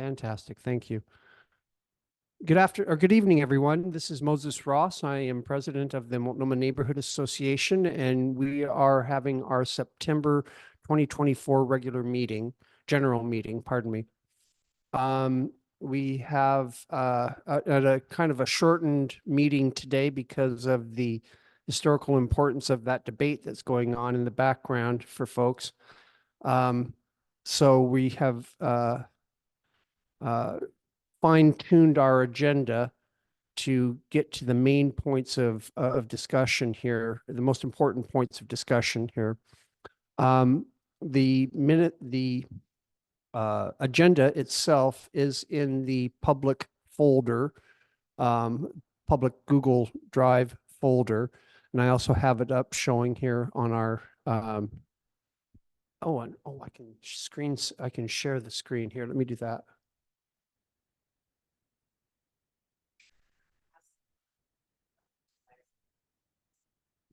Fantastic. Thank you. Good evening, everyone. This is Moses Ross. I am president of the Multnomah Neighborhood Association, and we are having our September 2024 general meeting, pardon me. We have a kind of a shortened meeting today because of the historical importance of that debate that's going on in the background for folks. So we have fine-tuned our agenda to get to the main points of discussion here, the most important points of discussion here. The agenda itself is in the public folder, public Google Drive folder, and I also have it up showing here on our I can share the screen here. Let me do that.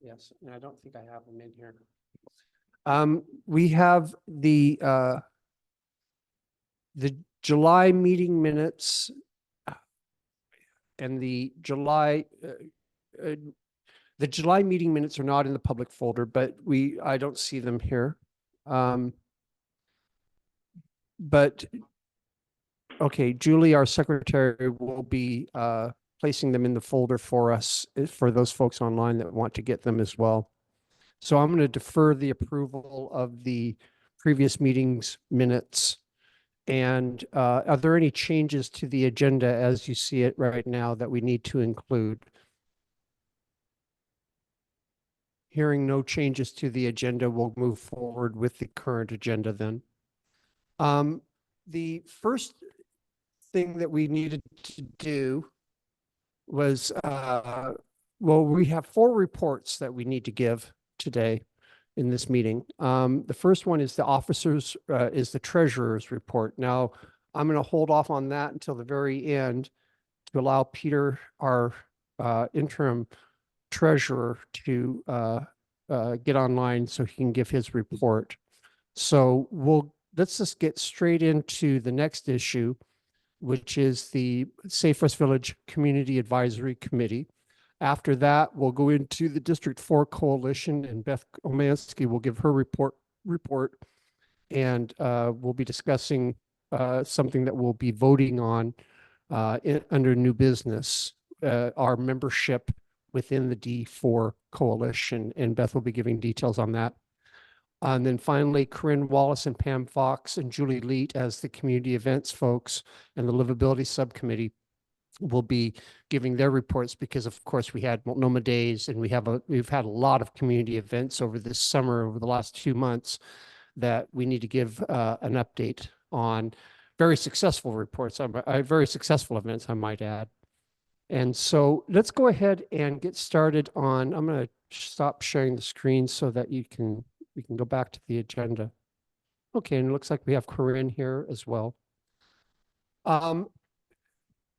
Yes, and I don't think I have them in here. We have the July meeting minutes and the July meeting minutes are not in the public folder, but I don't see them here. But okay, Julie, our secretary, will be placing them in the folder for us, for those folks online that want to get them as well. So I'm going to defer the approval of the previous meetings minutes. And are there any changes to the agenda as you see it right now that we need to include? Hearing no changes to the agenda, we'll move forward with the current agenda then. The first thing that we needed to do was, well, we have 4 reports that we need to give today in this meeting. The first one is the treasurer's report. Now, I'm going to hold off on that until the very end to allow Peter, our interim treasurer, to get online so he can give his report. So let's just get straight into the next issue, which is the Safe West Village Community Advisory Committee. After that, we'll go into the District 4 Coalition, and Beth Omansky will give her report, and we'll be discussing something that we'll be voting on under new business, our membership within the D4 Coalition, and Beth will be giving details on that. And then finally, Corinne Wallace and Pam Fox and Julie Leet as the community events folks and the livability subcommittee will be giving their reports, because of course we had Multnomah Days, and we've had a lot of community events over this summer, over the last 2 months, that we need to give an update on. Very successful reports, very successful events, I might add. And so let's go ahead and get started on, I'm going to stop sharing the screen so that we can go back to the agenda. Okay, and it looks like we have Corinne here as well.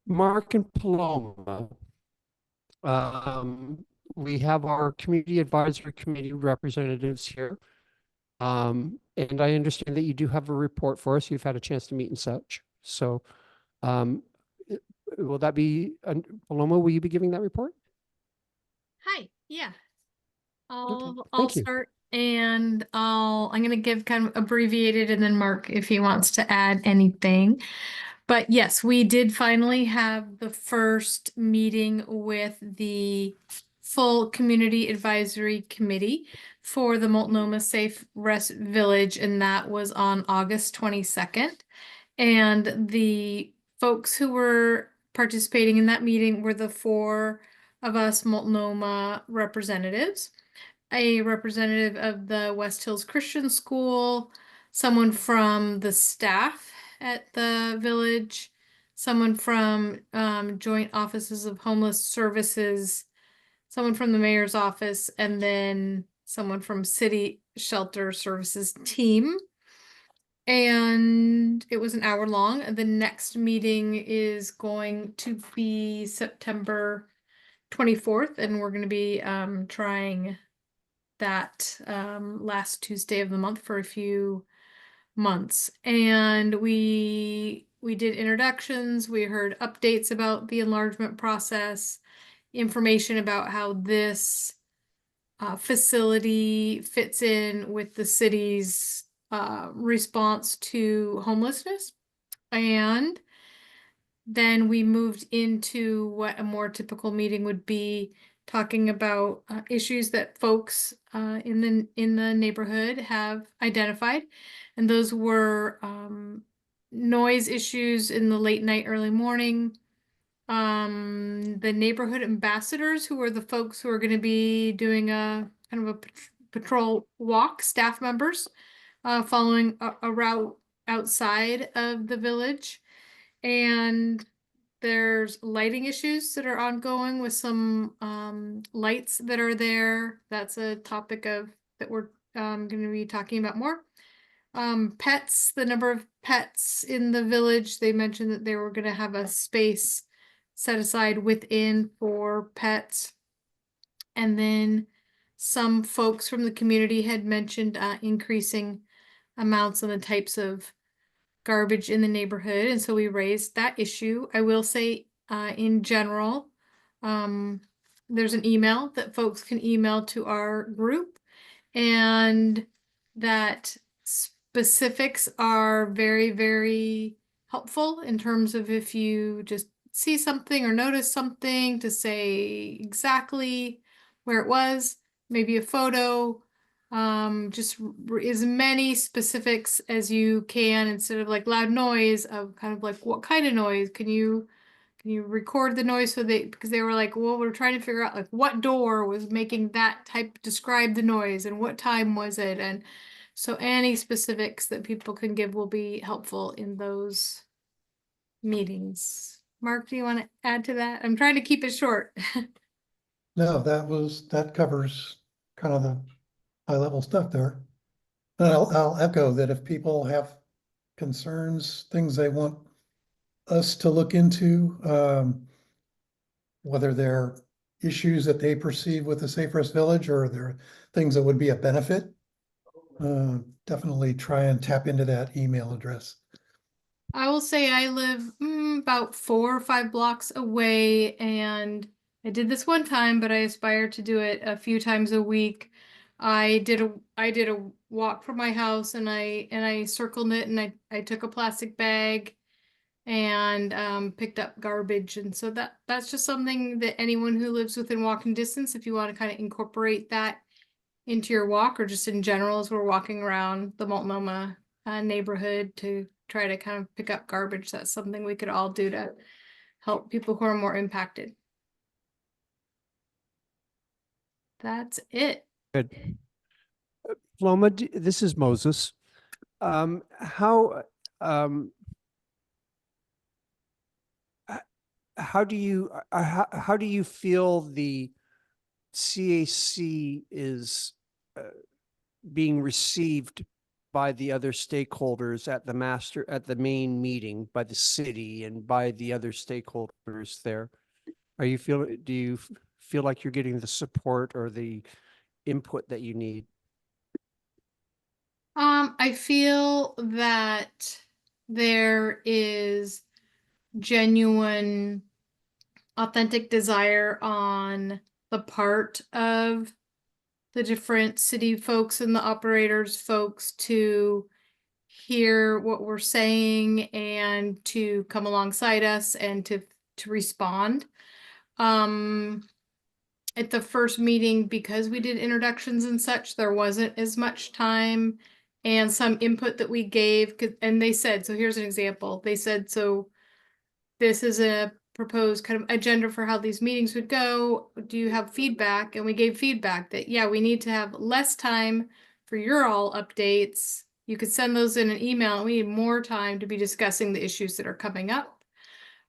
Mark and Paloma, we have our Community Advisory Committee representatives here. And I understand that you do have a report for us. You've had a chance to meet and such. So will that be, Paloma, will you be giving that report? Hi, yeah. I'll Okay. start, and I'm going to give kind of abbreviated, and then Mark, if he wants to add anything. But yes, we did finally have the first meeting with the full Community Advisory Committee for the Multnomah Safe West Village, and that was on August 22nd. And the folks who were participating in that meeting were the 4 of us Multnomah representatives, a representative of the West Hills Christian School, someone from the staff at the village, someone from Joint Offices of Homeless Services, someone from the mayor's office, and then someone from City Shelter Services team. And it was an hour long. The next meeting is going to be September 24th, and we're going to be trying that last Tuesday of the month for a few months. And we did introductions, we heard updates about the enlargement process, information about how this facility fits in with the city's response to homelessness. And then we moved into what a more typical meeting would be, talking about issues that folks in the neighborhood have identified, and those were noise issues in the late night, early morning. The neighborhood ambassadors, who are the folks who are going to be doing a kind of a patrol walk, staff members, following a route outside of the village. And there's lighting issues that are ongoing with some lights that are there. That's a topic that we're going to be talking about more. Pets, the number of pets in the village. They mentioned that they were going to have a space set aside within for pets. And then some folks from the community had mentioned increasing amounts on the types of garbage in the neighborhood, and so we raised that issue. I will say, in general, there's an email that folks can email to our group, and that specifics are very, very helpful in terms of if you just see something or notice something, to say exactly where it was, maybe a photo, just as many specifics as you can, instead of like loud noise, of kind of like what kind of noise. Can you record the noise? So because they were like, well, we're trying to figure out like what door was making that type, describe the noise, and what time was it. And so any specifics that people can give will be helpful in those meetings. Mark, do you want to add to that? I'm trying to keep it short. No, that covers kind of the high level stuff there. And I'll echo that if people have concerns, things they want us to look into, whether they're issues that they perceive with the Safe Rest Village or they're things that would be a benefit, definitely try and tap into that email address. I will say I live about 4 or 5 blocks away, and I did this one time, but I aspire to do it a few times a week. I did a walk from my house, and I circled it, and I took a plastic bag and picked up garbage. And so that's just something that anyone who lives within walking distance, if you want to kind of incorporate that into your walk, or just in general as we're walking around the Multnomah neighborhood to try to kind of pick up garbage, that's something we could all do to help people who are more impacted. That's it. Good. Floma, this is Moses. How do you feel the CAC is being received by the other stakeholders at the main meeting, by the city and by the other stakeholders there? Do you feel like you're getting the support or the input that you need? I feel that there is genuine, authentic desire on the part of the different city folks and the operators folks to hear what we're saying and to come alongside us and to respond. At the first meeting, because we did introductions and such, there wasn't as much time, and some input that we gave, and they said, so here's an example. They said, so this is a proposed kind of agenda for how these meetings would go. Do you have feedback? And we gave feedback that, yeah, we need to have less time for your all updates. You could send those in an email, and we need more time to be discussing the issues that are coming up.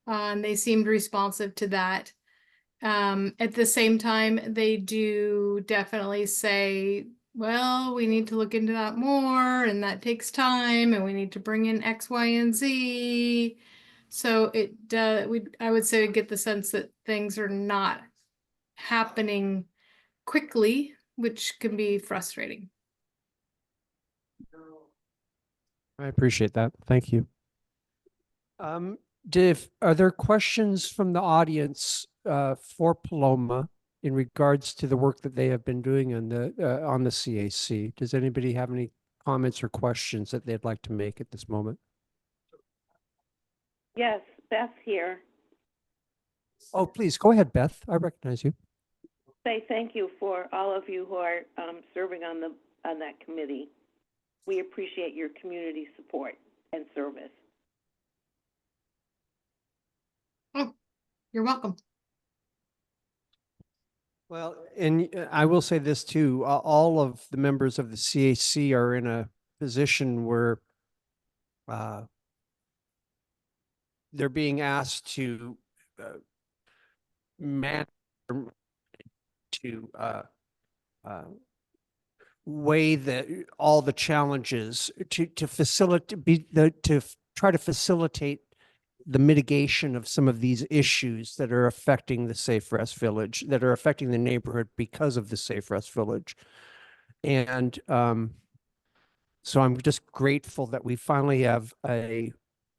And they seemed responsive to that. At the same time, they do definitely say, well, we need to look into that more, and that takes time, and we need to bring in X, Y, and Z. So I would say we get the sense that things are not happening quickly, which can be frustrating. I appreciate that. Thank you. Div, are there questions from the audience for Paloma in regards to the work that they have been doing on the CAC? Does anybody have any comments or questions that they'd like to make at this moment? Yes, Beth here. Oh, please go ahead, Beth. I recognize you. Say thank you for all of you who are serving on that committee. We appreciate your community support and service. Oh, you're welcome. Well, and I will say this too, all of the members of the CAC are in a position where they're being asked to man to weigh all the challenges to facilitate try to facilitate the mitigation of some of these issues that are affecting the Safe Rest Village, that are affecting the neighborhood because of the Safe Rest Village. And so I'm just grateful that we finally have a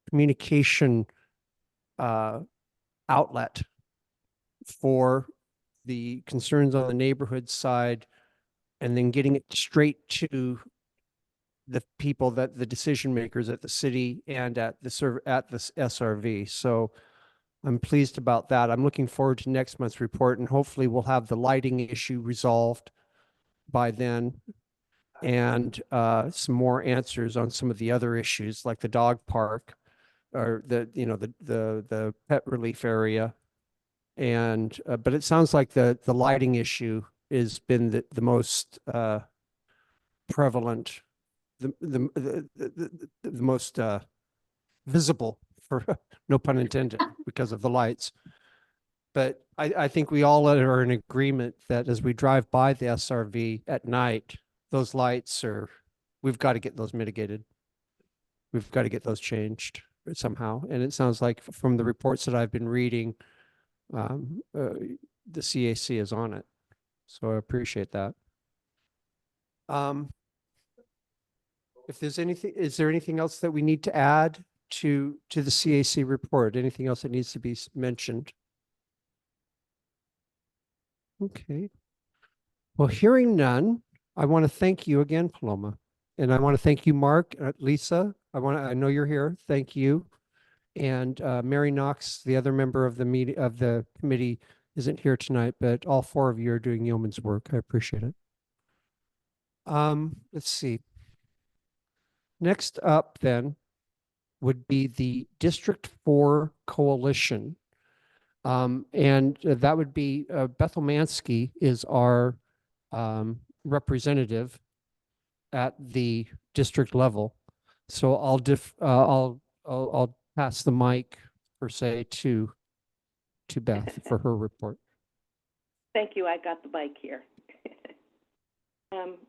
communication outlet for the concerns on the neighborhood side, and then getting it straight to the people, that the decision makers at the city and at the SRV. So I'm pleased about that. I'm looking forward to next month's report, and hopefully we'll have the lighting issue resolved by then, and some more answers on some of the other issues like the dog park, or the pet relief area. And but it sounds like the lighting issue has been the most prevalent, the most visible, for no pun intended, because of the lights. But I think we all are in agreement that as we drive by the SRV at night, those lights we've got to get those mitigated. We've got to get those changed somehow. And it sounds like from the reports that I've been reading, the CAC is on it. So I appreciate that. If there's anything, is there anything else that we need to add to the CAC report? Anything else that needs to be mentioned? Okay. Well, hearing none, I want to thank you again, Paloma. And I want to thank you, Mark, Lisa. I know you're here. Thank you. And Mary Knox, the other member of the committee, isn't here tonight, but all four of you are doing yeoman's work. I appreciate it. Let's see. Next up then would be the District 4 Coalition. And that would be Beth Omansky is our representative at the district level. So I'll pass the mic per se to Beth for her report. Thank you. I got the mic here.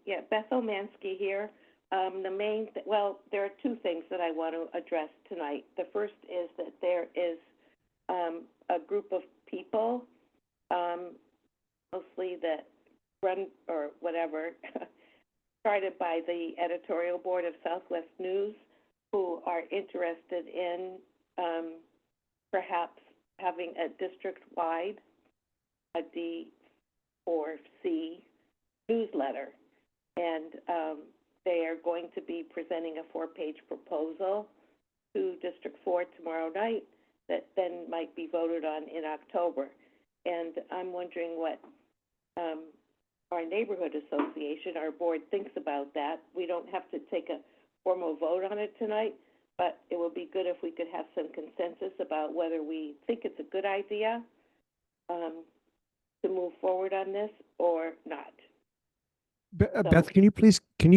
Yeah, Beth Omansky here. Well, there are two things that I want to address tonight. The first is that there is a group of people, mostly that run or whatever, started by the editorial board of Southwest News, who are interested in perhaps having a district-wide D4C newsletter. And they are going to be presenting a 4-page proposal to District 4 tomorrow night that then might be voted on in October. And I'm wondering what our neighborhood association, our board, thinks about that. We don't have to take a formal vote on it tonight, but it would be good if we could have some consensus about whether we think it's a good idea to move forward on this or not. Beth, can you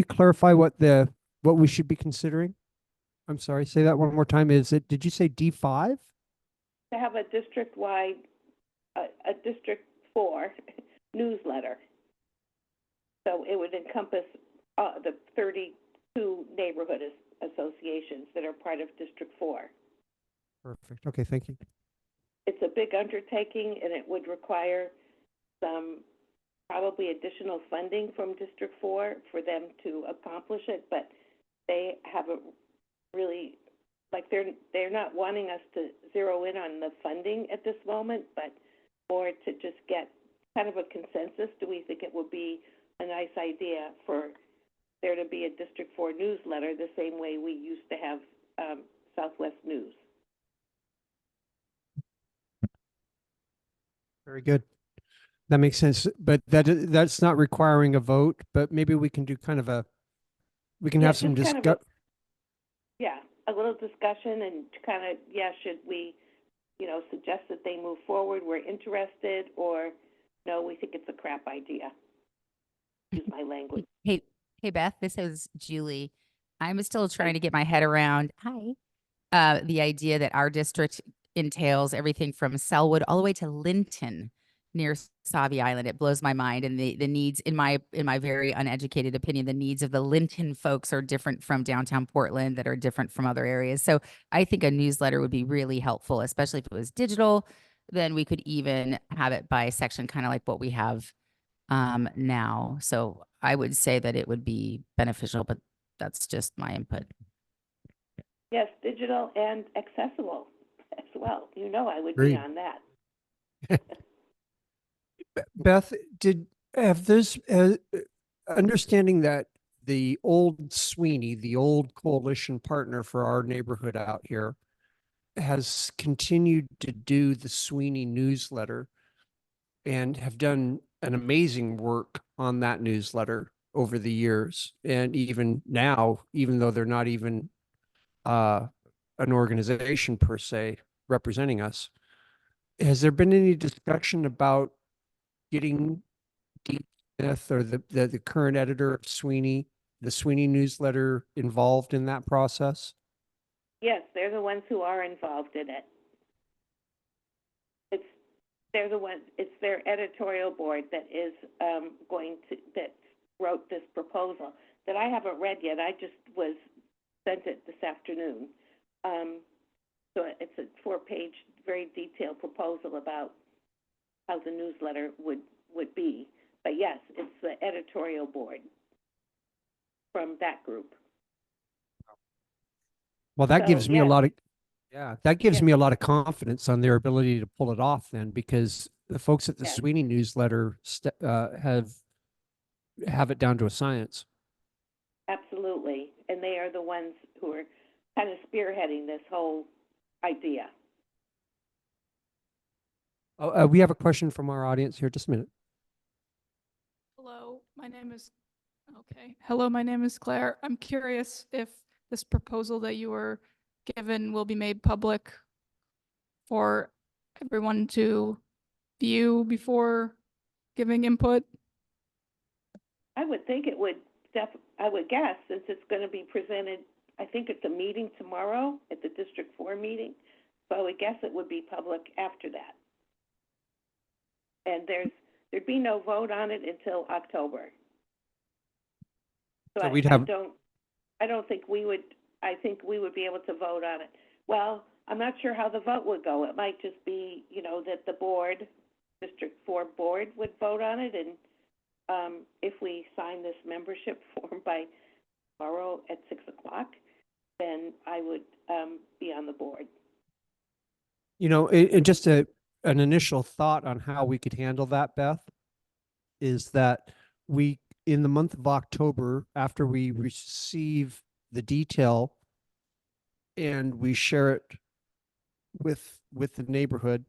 clarify what we should be considering? I'm sorry, say that one more time. Did you say D5? To have a district-wide, a District 4 newsletter. So it would encompass the 32 neighborhood associations that are part of District 4. Perfect. Okay, thank you. It's a big undertaking, and it would require some probably additional funding from District 4 for them to accomplish it, but they have they're not wanting us to zero in on the funding at this moment, but more to just get kind of a consensus. Do we think it would be a nice idea for there to be a District 4 newsletter the same way we used to have Southwest News? Very good. That makes sense, but that's not requiring a vote, but maybe we can do kind of we can Yeah, have some just kind of discuss. Yeah, a little discussion and kind of, should we, suggest that they move forward, we're interested, or no, we think it's a crap idea. Use my language. Hey, Beth, this is Julie. I'm still trying to get my head around, the idea that our district entails everything from Selwood all the way to Linton near Sauvie Island. It blows my mind. And the needs, in my very uneducated opinion, the needs of the Linton folks are different from downtown Portland, that are different from other areas. So I think a newsletter would be really helpful, especially if it was digital. Then we could even have it by section, kind of like what we have now. So I would say that it would be beneficial, but that's just my input. Yes, digital and accessible as well. I would Agreed. be on that. Beth, understanding that the old Sweeney, the old coalition partner for our neighborhood out here, has continued to do the Sweeney newsletter and have done an amazing work on that newsletter over the years. And even now, even though they're not even an organization per se representing us, has there been any discussion about getting Dean Smith or the current editor of Sweeney, the Sweeney newsletter, involved in that process? Yes, they're the ones who are involved in it. It's their editorial board that is that wrote this proposal that I haven't read yet. I just was sent it this afternoon. So it's a 4-page, very detailed proposal about how the newsletter would be. But yes, it's the editorial board from that group. Well, that So, gives me a yes. lot of, that gives Yes. me a lot of confidence on their ability to pull it off then, because the folks at the Yes. Sweeney newsletter have it down to a science. Absolutely. And they are the ones who are kind of spearheading this whole idea. Oh, we have a question from our audience here. Just a minute. Hello, my name is Claire. I'm curious if this proposal that you were given will be made public for everyone to view before giving input. I would think it would, I would guess, since it's going to be presented, I think it's a meeting tomorrow at the District 4 meeting. So I would guess it would be public after that. And there'd be no vote on it until October. So So we'd have- I don't think we would, I think we would be able to vote on it. Well, I'm not sure how the vote would go. It might just be, that the board, District 4 board would vote on it. And if we sign this membership form by tomorrow at 6 o'clock, then I would be on the board. Just an initial thought on how we could handle that, Beth, is that in the month of October, after we receive the detail and we share it with the neighborhood,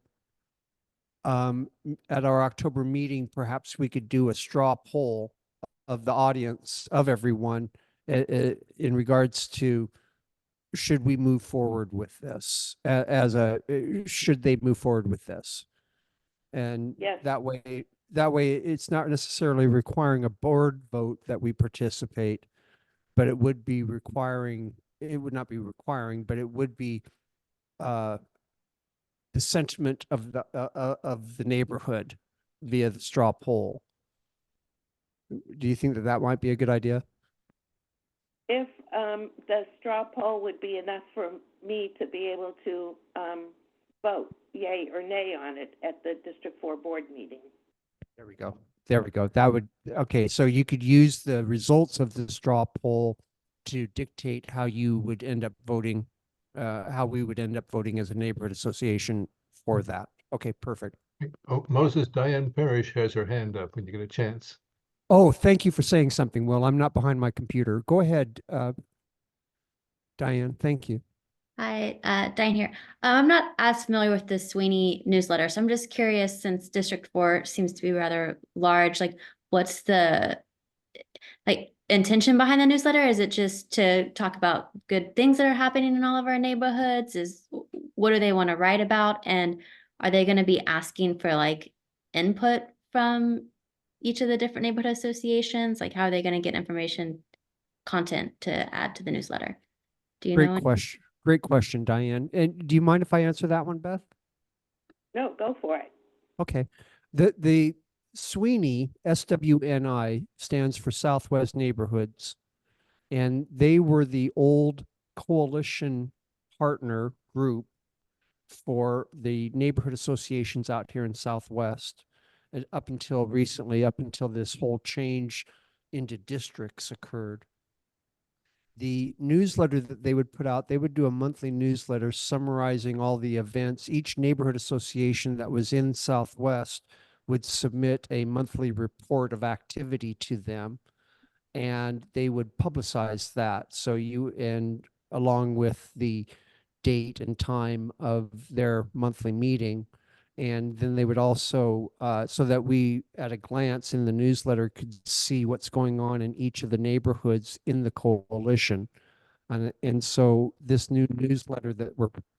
at our October meeting, perhaps we could do a straw poll of the audience, of everyone, in regards to, should we move forward with this should they move forward with this? And Yes. that way it's not necessarily requiring a board vote that we participate, but it would be requiring, it would not be requiring, but it would be the sentiment of the neighborhood via the straw poll. Do you think that might be a good idea? If the straw poll would be enough for me to be able to vote yay or nay on it at the District 4 board meeting. There we go. There we go. That would, okay, so you could use the results of the straw poll to dictate how you would end up voting how we would end up voting as a neighborhood association for that. Okay, perfect. Oh, Moses, Diane Parrish has her hand up when you get a chance. Oh, thank you for saying something, Will. I'm not behind my computer. Go ahead, Diane. Thank you. Hi, Diane here. I'm not as familiar with the Sweeney newsletter, so I'm just curious, since District 4 seems to be rather large, like what's the intention behind the newsletter? Is it just to talk about good things that are happening in all of our neighborhoods? What do they want to write about? And are they going to be asking for like input from each of the different neighborhood associations? Like how are they going to get information content to add to the newsletter? Do you know? Great question. Great question, Diane. And do you mind if I answer that one, Beth? No, go for it. Okay. The Sweeney, SWNI, stands for Southwest Neighborhoods. And they were the old coalition partner group for the neighborhood associations out here in Southwest. And up until recently, up until this whole change into districts occurred. The newsletter that they would put out, they would do a monthly newsletter summarizing all the events. Each neighborhood association that was in Southwest would submit a monthly report of activity to them, and they would publicize that. So and along with the date and time of their monthly meeting. And then they would also, so that we at a glance in the newsletter could see what's going on in each of the neighborhoods in the coalition. And so this new newsletter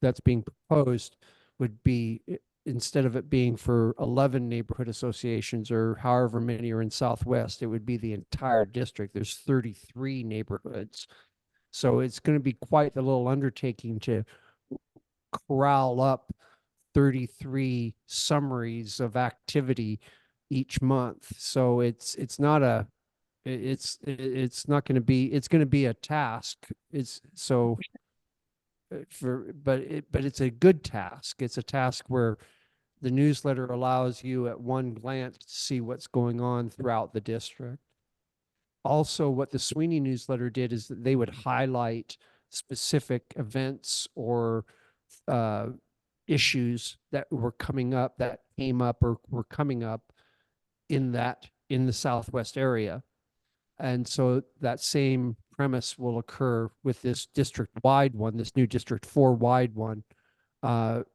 that's being proposed would be, instead of it being for 11 neighborhood associations or however many are in Southwest, it would be the entire district. There's 33 neighborhoods. So it's going to be quite the little undertaking to corral up 33 summaries of activity each month. So it's not going to be, it's going to be a task. It's so but it's a good task. It's a task where the newsletter allows you at one glance to see what's going on throughout the district. Also, what the Sweeney newsletter did is that they would highlight specific events or issues that were coming up, that came up or were coming up in the Southwest area. And so that same premise will occur with this district-wide one, this new District 4-wide one.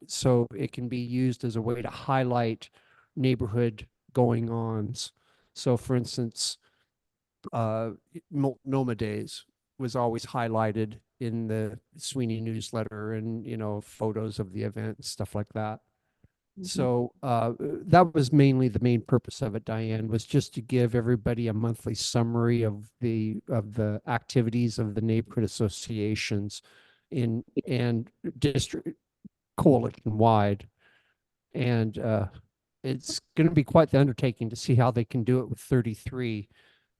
So it can be used as a way to highlight neighborhood going-ons. So for instance, Multnomah Days was always highlighted in the Sweeney newsletter, and, you know, photos of the event and stuff like that. So that was mainly the main purpose of it, Diane, was just to give everybody a monthly summary of the activities of the neighborhood associations and district coalition wide. And it's going to be quite the undertaking to see how they can do it with 33,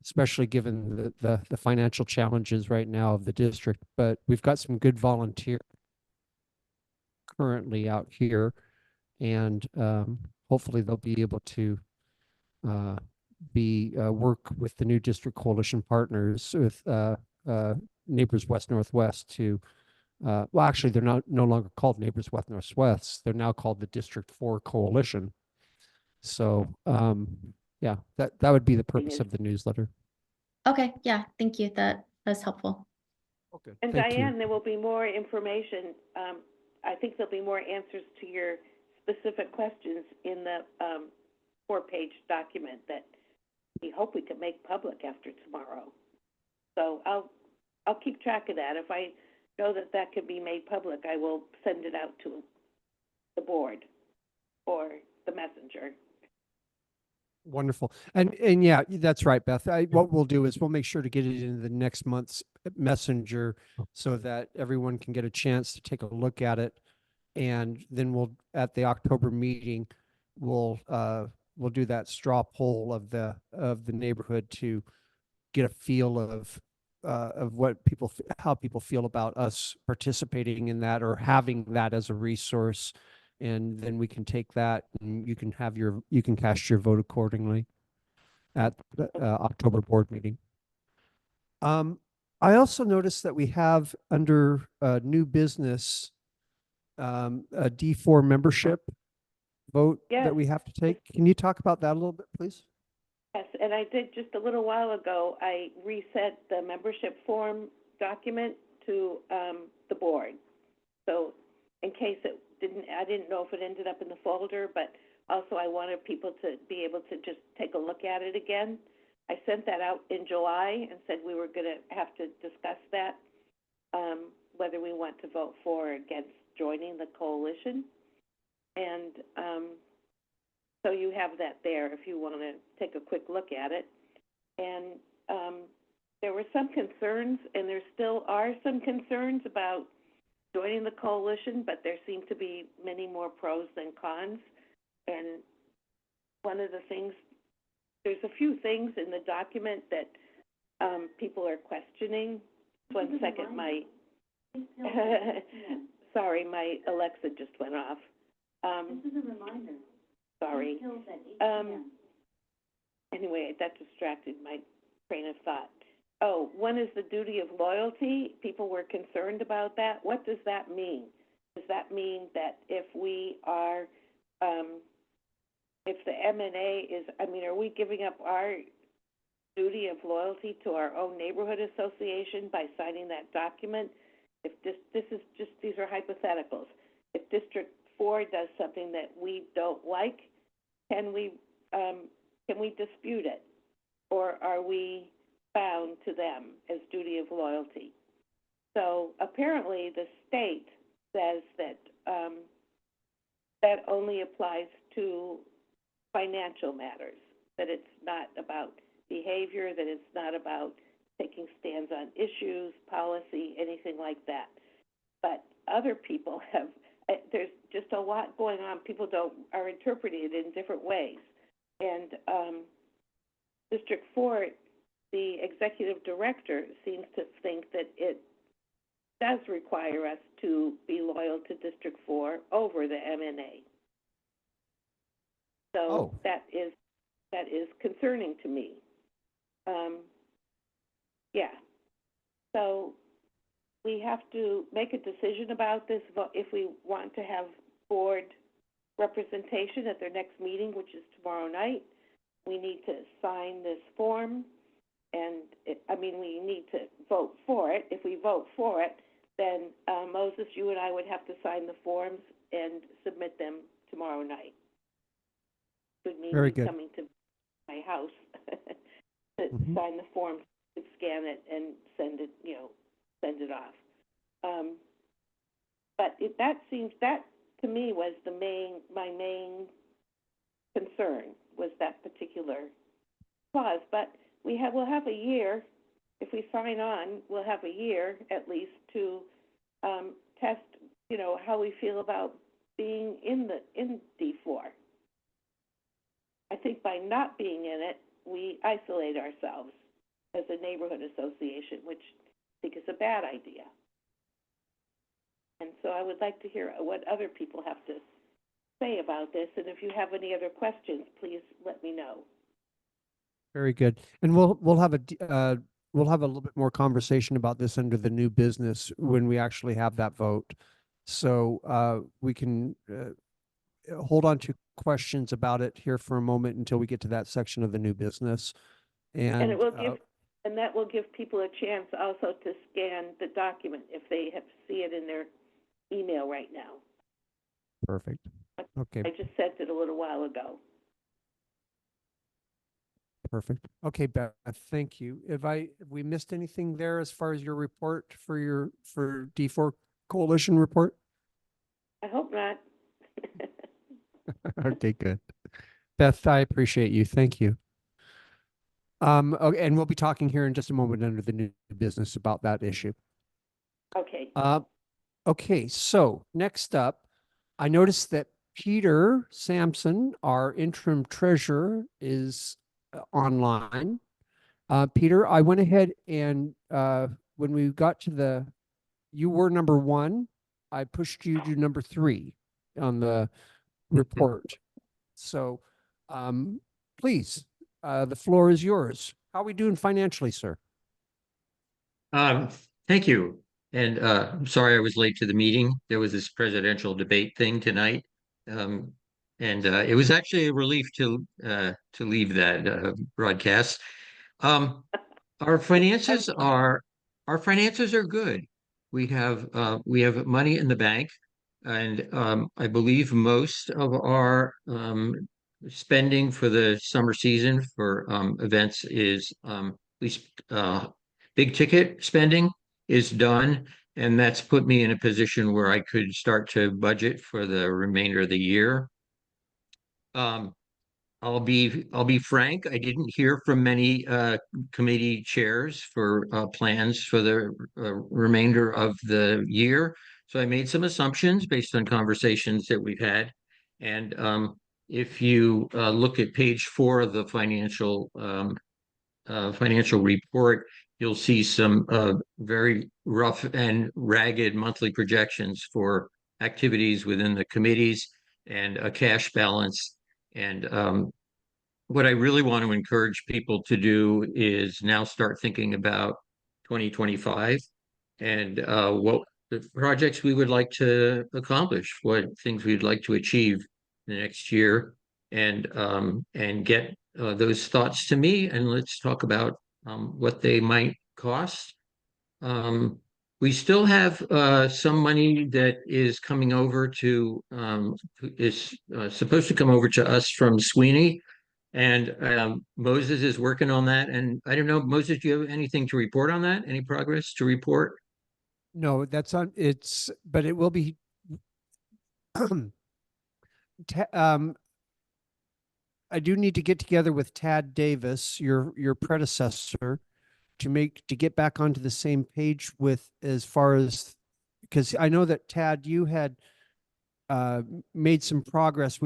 especially given the financial challenges right now of the district. But we've got some good volunteers currently out here, and hopefully they'll be able to work with the new district coalition partners with Neighbors West Northwest to well, actually they're no longer called Neighbors West Northwest. They're now called the District 4 Coalition. So yeah, that would be the purpose of the newsletter. Okay, yeah, thank you. That's helpful. Okay. And Thank you. Diane, there will be more information. I think there'll be more answers to your specific questions in the 4-page document that we hope we can make public after tomorrow. So I'll keep track of that. If I know that can be made public, I will send it out to the board or the messenger. Wonderful. And yeah, that's right, Beth. What we'll do is we'll make sure to get it in the next month's messenger so that everyone can get a chance to take a look at it. And then we'll, at the October meeting, we'll do that straw poll of the neighborhood to get a feel of what how people feel about us participating in that or having that as a resource. And then we can take that and you can cast your vote accordingly at the October board meeting. I also noticed that we have under new business a D4 membership vote Yes. that we have to take. Can you talk about that a little bit, please? Yes, and I did just a little while ago, I reset the membership form document to the board. So in case it didn't, I didn't know if it ended up in the folder, but also I wanted people to be able to just take a look at it again. I sent that out in July and said we were going to have to discuss that, whether we want to vote for or against joining the coalition. And so you have that there if you want to take a quick look at it. And there were some concerns, and there still are some concerns about joining the coalition, but there seem to be many more pros than cons. And one of the things, there's a few things in the document that people are questioning. 1 second, my, sorry, my Alexa just went off. This is a reminder. Sorry. Anyway, that distracted my train of thought. Oh, one is the duty of loyalty. People were concerned about that. What does that mean? Does that mean that if we are, if the MNA is, I mean, are we giving up our duty of loyalty to our own neighborhood association by signing that document? If this is just, these are hypotheticals. If District 4 does something that we don't like, can we dispute it? Or are we bound to them as duty of loyalty? So apparently the state says that that only applies to financial matters, that it's not about behavior, that it's not about taking stands on issues, policy, anything like that. But other people have, there's just a lot going on. People are interpreting it in different ways. And District 4, the executive director seems to think that it does require us to be loyal to District 4 over the MNA. So that is concerning to me. Yeah. So we have to make a decision about this if we want to have board representation at their next meeting, which is tomorrow night. We need to sign this form, and we need to vote for it. If we vote for it, then Moses, you and I would have to sign the forms and submit them tomorrow night. Would mean Very you good. coming to my house to sign the form, scan it, and send it off. But that to me was my main concern was that particular clause. But we'll have a year, if we sign on, we'll have a year at least to test, how we feel about being in D4. I think by not being in it, we isolate ourselves as a neighborhood association, which I think is a bad idea. And so I would like to hear what other people have to say about this. And if you have any other questions, please let me know. Very good. And we'll have a little bit more conversation about this under the new business when we actually have that vote. So we can hold on to questions about it here for a moment until we get to that section of the new business. And it will that will give people a chance also to scan the document if they see it in their email right now. Perfect. Okay. I just sent it a little while ago. Perfect. Okay, Beth, thank you. Have we missed anything there as far as your report for D4 Coalition report? I hope not. Okay, good. Beth, I appreciate you. Thank you. Okay, and we'll be talking here in just a moment under the new business about that issue. Okay. Okay, so next up, I noticed that Peter Sampson, our interim treasurer, is online. Peter, I went ahead and when we got to you were number 1, I pushed you to number 3 on the report. So please, the floor is yours. How are we doing financially, sir? Thank you. And I'm sorry I was late to the meeting. There was this presidential debate thing tonight. Um, and it was actually a relief to leave that broadcast. Um, our finances are our finances are good. We have money in the bank, and I believe most of our spending for the summer season for events is at least big ticket spending is done, and that's put me in a position where I could start to budget for the remainder of the year. Um, I'll be frank, I didn't hear from many committee chairs for plans for the remainder of the year. So I made some assumptions based on conversations that we've had. And if you look at page 4 of the financial report, you'll see some very rough and ragged monthly projections for activities within the committees and a cash balance. And what I really want to encourage people to do is now start thinking about 2025 and what the projects we would like to accomplish, what things we'd like to achieve the next year, and get those thoughts to me, and let's talk about what they might cost. We still have some money that is coming over to is supposed to come over to us from Sweeney, and Moses is working on that. And I don't know, Moses, do you have anything to report on that? Any progress to report? No, that's on, it's, but it will be. I do need to get together with Tad Davis, your predecessor, to get back onto the same page with as far as, because I know that Tad, you had made some progress.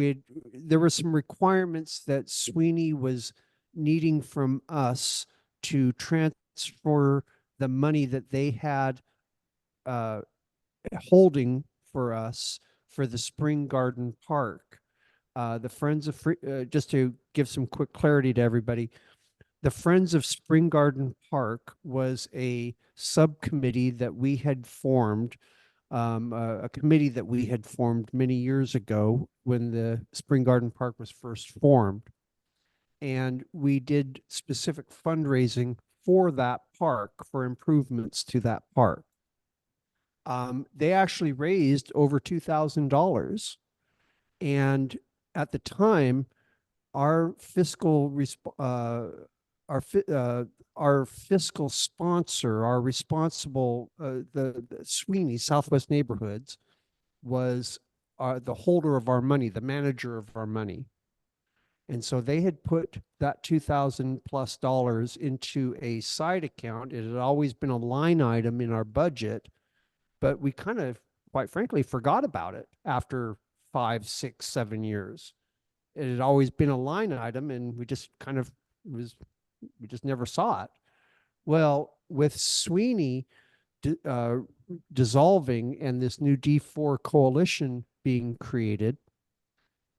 There were some requirements that Sweeney was needing from us to transfer the money that they had holding for us for the Spring Garden Park. The Friends of just to give some quick clarity to everybody, the Friends of Spring Garden Park was a subcommittee that we had formed, a committee that we had formed many years ago when the Spring Garden Park was first formed. And we did specific fundraising for that park, for improvements to that park. They actually raised over $2,000. And at the time, our fiscal our fiscal sponsor, our responsible, the Sweeney Southwest Neighborhoods, was the holder of our money, the manager of our money. And so they had put that $2,000+ into a side account. It had always been a line item in our budget, but we kind of, quite frankly, forgot about it after 5, 6, 7 years. It had always been a line item, and we just kind of we just never saw it. Well, with Sweeney dissolving and this new D4 coalition being created,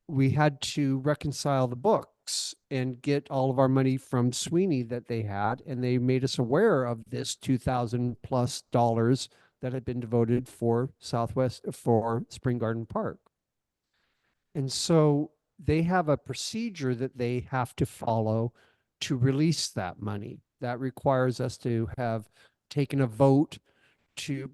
we had to reconcile the books and get all of our money from Sweeney that they had, and they made us aware of this $2,000+ that had been devoted for Spring Garden Park. And so they have a procedure that they have to follow to release that money. That requires us to have taken a vote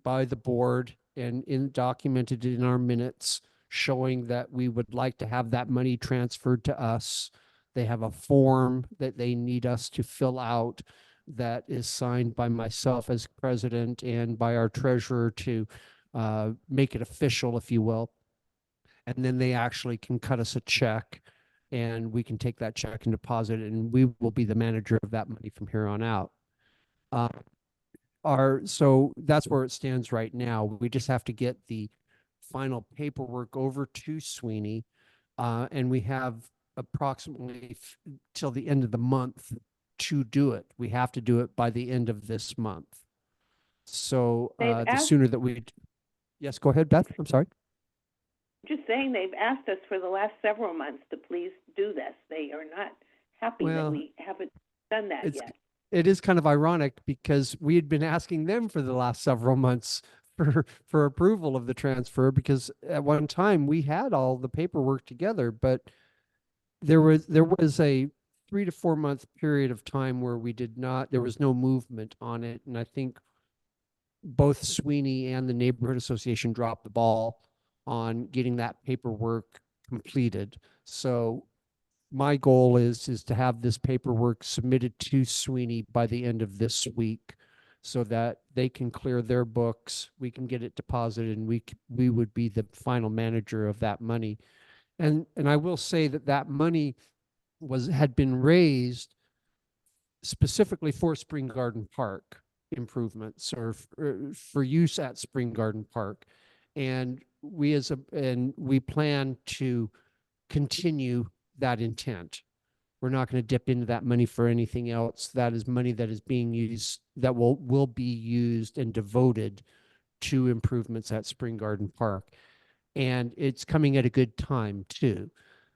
by the board and documented in our minutes, showing that we would like to have that money transferred to us. They have a form that they need us to fill out that is signed by myself as president and by our treasurer to make it official, if you will. And then they actually can cut us a check, and we can take that check and deposit it, and we will be the manager of that money from here on out. So that's where it stands right now. We just have to get the final paperwork over to Sweeney, and we have approximately till the end of the month to do it. We have to do it by the end of this month. So the sooner that we, yes, go ahead, Beth. I'm sorry. Just saying, they've asked us for the last several months to please do this. They are not happy that we haven't done that yet. it is kind of ironic because we had been asking them for the last several months for approval of the transfer, because at one time we had all the paperwork together, but there was a 3 to 4 month period of time where there was no movement on it. And I think both Sweeney and the neighborhood association dropped the ball on getting that paperwork completed. So my goal is to have this paperwork submitted to Sweeney by the end of this week, so that they can clear their books, we can get it deposited, and we would be the final manager of that money. And I will say that money had been raised specifically for Spring Garden Park improvements, or for use at Spring Garden Park. And we plan to continue that intent. We're not going to dip into that money for anything else. That is money that is being used, that will be used and devoted to improvements at Spring Garden Park. And it's coming at a good time too.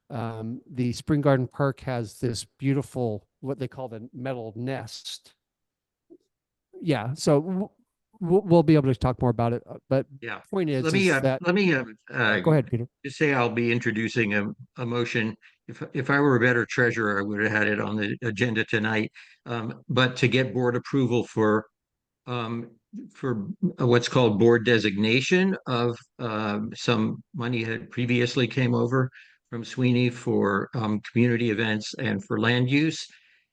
The Spring Garden Park has this beautiful, what they call the metal nest. Yeah, so we'll be able to talk more about it. But Yeah. point is, Let me go ahead, Peter. just say I'll be introducing a motion. If I were a better treasurer, I would have had it on the agenda tonight. But to get board approval for what's called board designation of some money had previously came over from Sweeney for community events and for land use.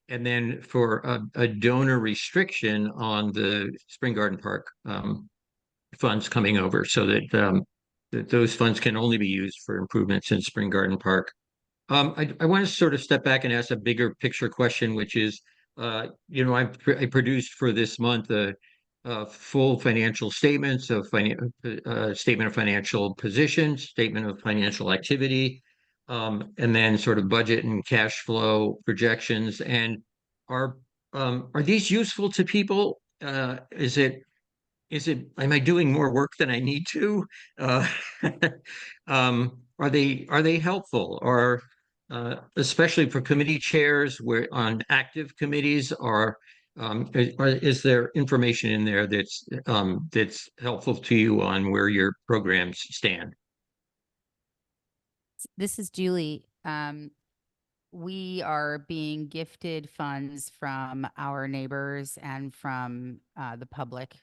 And then for a donor restriction on the Spring Garden Park funds coming over, so that those funds can only be used for improvements in Spring Garden Park. I want to sort of step back and ask a bigger picture question, which is, I produced for this month a full financial statements of statement of financial position, statement of financial activity, and then sort of budget and cash flow projections. And are these useful to people? Am I doing more work than I need to? Are they helpful? Or especially for committee chairs, where on active committees, is there information in there that's helpful to you on where your programs stand? This is Julie. We are being gifted funds from our neighbors and from the public.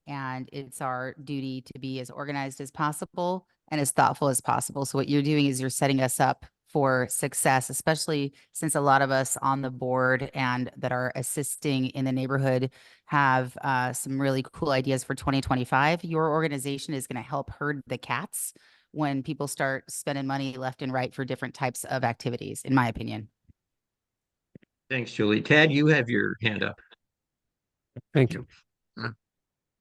And it's our duty to be as organized as possible and as thoughtful as possible. So what you're doing is you're setting us up for success, especially since a lot of us on the board and that are assisting in the neighborhood have some really cool ideas for 2025. Your organization is going to help herd the cats when people start spending money left and right for different types of activities, in my opinion. Thanks, Julie. Tad, you have your hand up. Thank you.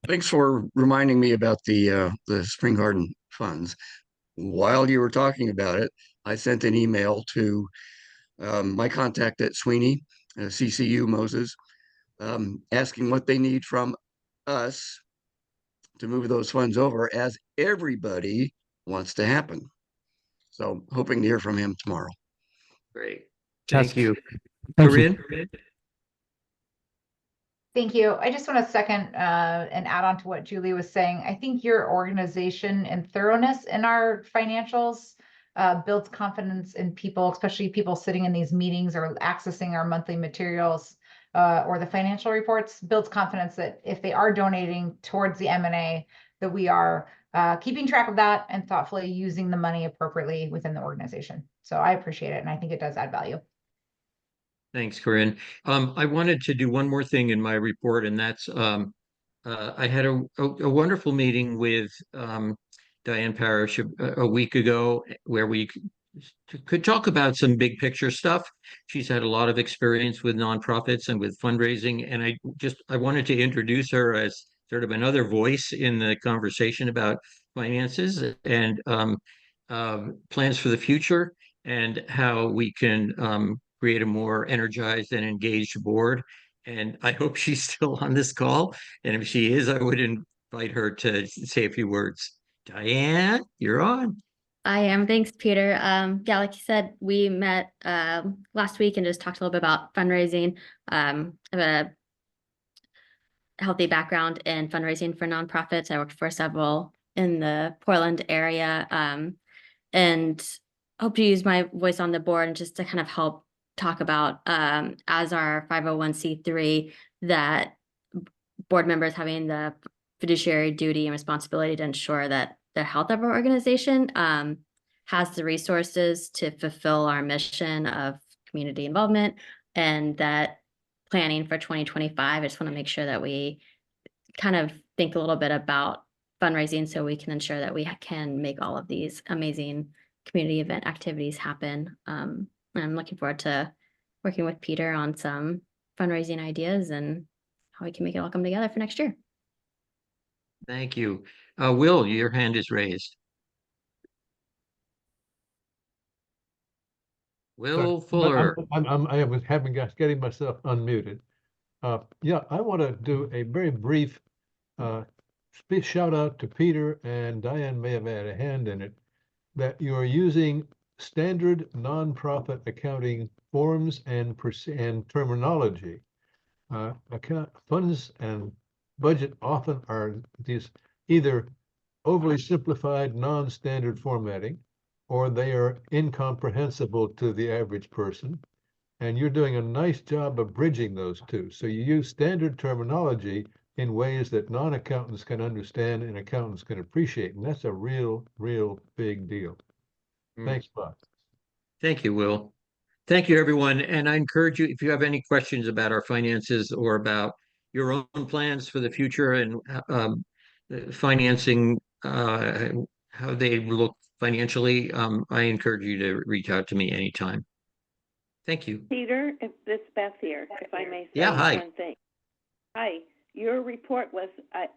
Thanks for reminding me about the Spring Garden funds. While you were talking about it, I sent an email to my contact at Sweeney, CCU Moses, asking what they need from us to move those funds over, as everybody wants to happen. So hoping to hear from him tomorrow. Great. Thank you. Thank Corinne? Thank you. I just want to second and add on to what Julie was saying. I think your organization and thoroughness in our financials builds confidence in people, especially people sitting in these meetings or accessing our monthly materials or the financial reports, builds confidence that if they are donating towards the M&A, that we are keeping track of that and thoughtfully using the money appropriately within the organization. So I appreciate it, and I think it does add value. Thanks, Corinne. I wanted to do one more thing in my report, and that's I had a wonderful meeting with Diane Parrish a week ago, where we could talk about some big picture stuff. She's had a lot of experience with nonprofits and with fundraising, and I wanted to introduce her as sort of another voice in the conversation about finances and plans for the future, and how we can create a more energized and engaged board. And I hope she's still on this call. And if she is, I would invite her to say a few words. Diane, you're on. I am. Thanks, Peter. Yeah, like you said, we met last week and just talked a little bit about fundraising. I have a healthy background in fundraising for nonprofits. I worked for several in the Portland area, and hope to use my voice on the board and just to kind of help talk about, as our 501c3, that board members having the fiduciary duty and responsibility to ensure that the health of our organization has the resources to fulfill our mission of community involvement, and that planning for 2025, I just want to make sure that we kind of think a little bit about fundraising so we can ensure that we can make all of these amazing community event activities happen. And I'm looking forward to working with Peter on some fundraising ideas and how we can make it all come together for next year. Thank you. Will, your hand is raised. Will Fuller. I was getting myself unmuted. Yeah, I want to do a very brief shout out to Peter, and Diane may have had a hand in it, that you are using standard nonprofit accounting forms and terminology. Account funds and budget often are these either overly simplified, non-standard formatting, or they are incomprehensible to the average person. And you're doing a nice job of bridging those two. So you use standard terminology in ways that non-accountants can understand and accountants can appreciate. And that's a real big deal. Thanks a lot. Thank you, Will. Thank you, everyone. And I encourage you, if you have any questions about our finances or about your own plans for the future and financing, how they look financially, I encourage you to reach out to me anytime. Thank you. Peter, if this is Beth here, if I may say Yeah, hi. one thing. Hi, your report was, I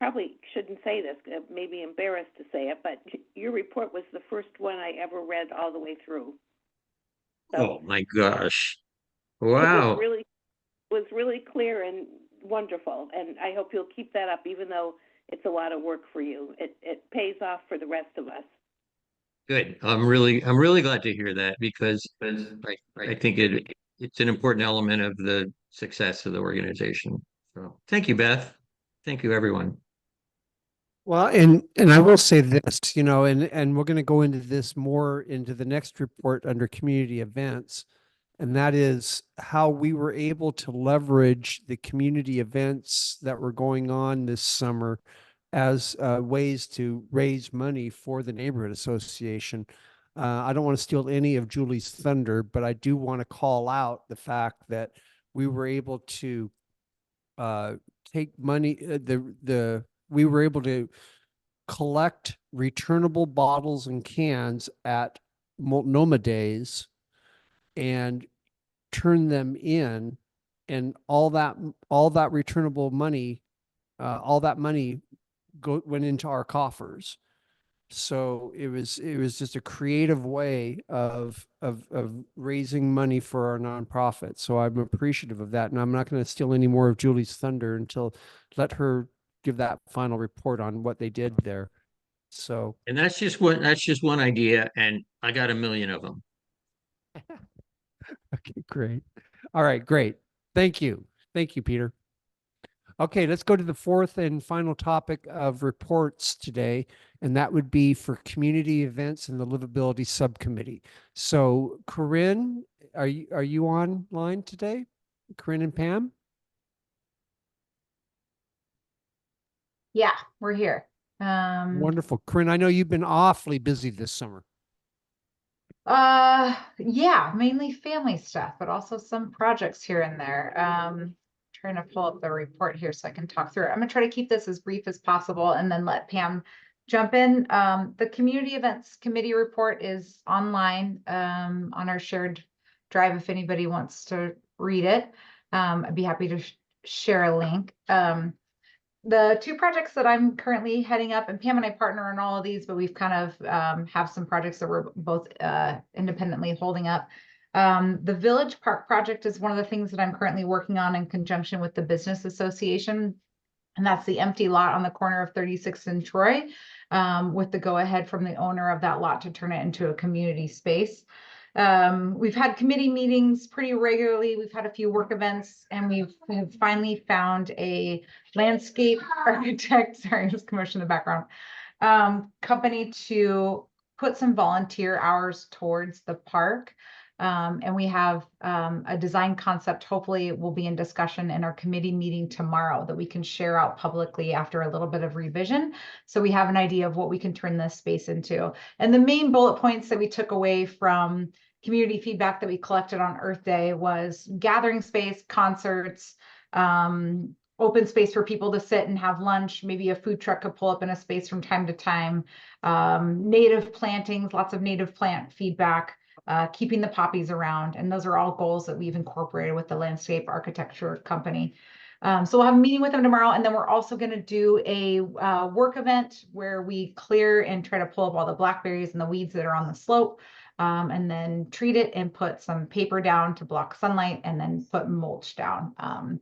probably shouldn't say this, maybe embarrassed to say it, but your report was the first one I ever read all the way through. So Oh my gosh. it Wow. was really clear and wonderful, and I hope you'll keep that up, even though it's a lot of work for you. It pays off for the rest of us. Good. I'm really glad to hear that, because I think it's an important element of the success of the organization. So thank you, Beth. Thank you, everyone. Well, and I will say this, you know, and we're going to go into this more into the next report under community events. And that is how we were able to leverage the community events that were going on this summer as ways to raise money for the neighborhood association. I don't want to steal any of Julie's thunder, but I do want to call out the fact that we were able to take money, we were able to collect returnable bottles and cans at Multnomah Days and turn them in, and all that returnable money, all that money went into our coffers. So it was just a creative way of raising money for our nonprofit. So I'm appreciative of that, and I'm not going to steal any more of Julie's thunder until let her give that final report on what they did there. So, and that's just one idea, and I got a million of them. okay, great. All right, great. Thank you, Peter. Okay, let's go to the fourth and final topic of reports today, and that would be for community events and the livability subcommittee. So, Corinne, are you online today? Corinne and Pam? Yeah, we're here. Wonderful. Corinne, I know you've been awfully busy this summer. Yeah, mainly family stuff, but also some projects here and there. Trying to pull up the report here so I can talk through it. I'm gonna try to keep this as brief as possible and then let Pam jump in. The community events committee report is online on our shared drive if anybody wants to read it. I'd be happy to share a link. The two projects that I'm currently heading up, and Pam and I partner on all of these, but we've kind of have some projects that we're both independently holding up. The Village Park project is one of the things that I'm currently working on in conjunction with the Business Association. And that's the empty lot on the corner of 36th and Troy, with the go ahead from the owner of that lot to turn it into a community space. We've had committee meetings pretty regularly. We've had a few work events, and we've finally found a landscape architect, sorry, just commotion in the background, company to put some volunteer hours towards the park. And we have a design concept, hopefully will be in discussion in our committee meeting tomorrow that we can share out publicly after a little bit of revision. So we have an idea of what we can turn this space into. And the main bullet points that we took away from community feedback that we collected on Earth Day was gathering space, concerts, open space for people to sit and have lunch. Maybe a food truck could pull up in a space from time to time. Native plantings, lots of native plant feedback. Keeping the poppies around. And those are all goals that we've incorporated with the landscape architecture company. So we'll have a meeting with them tomorrow. And then we're also going to do a work event where we clear and try to pull up all the blackberries and the weeds that are on the slope. And then treat it and put some paper down to block sunlight, and then put mulch down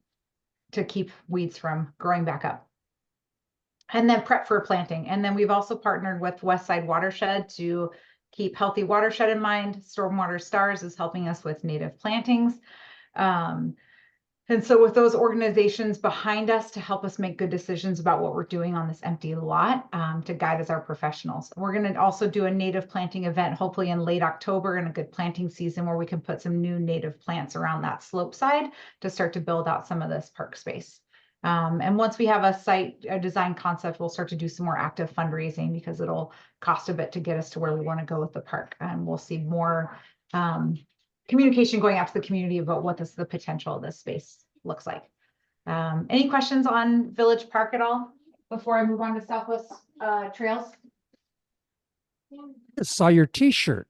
to keep weeds from growing back up. And then prep for planting. And then we've also partnered with Westside Watershed to keep healthy watershed in mind. Stormwater Stars is helping us with native plantings. And so with those organizations behind us to help us make good decisions about what we're doing on this empty lot, to guide as our professionals. We're going to also do a native planting event, hopefully in late October, and a good planting season where we can put some new native plants around that slope side to start to build out some of this park space. And once we have a design concept, we'll start to do some more active fundraising, because it'll cost a bit to get us to where we want to go with the park. And we'll see more communication going out to the community about what the potential of this space looks like. Any questions on Village Park at all before I move on to Southwest Trails? I saw your T-shirt.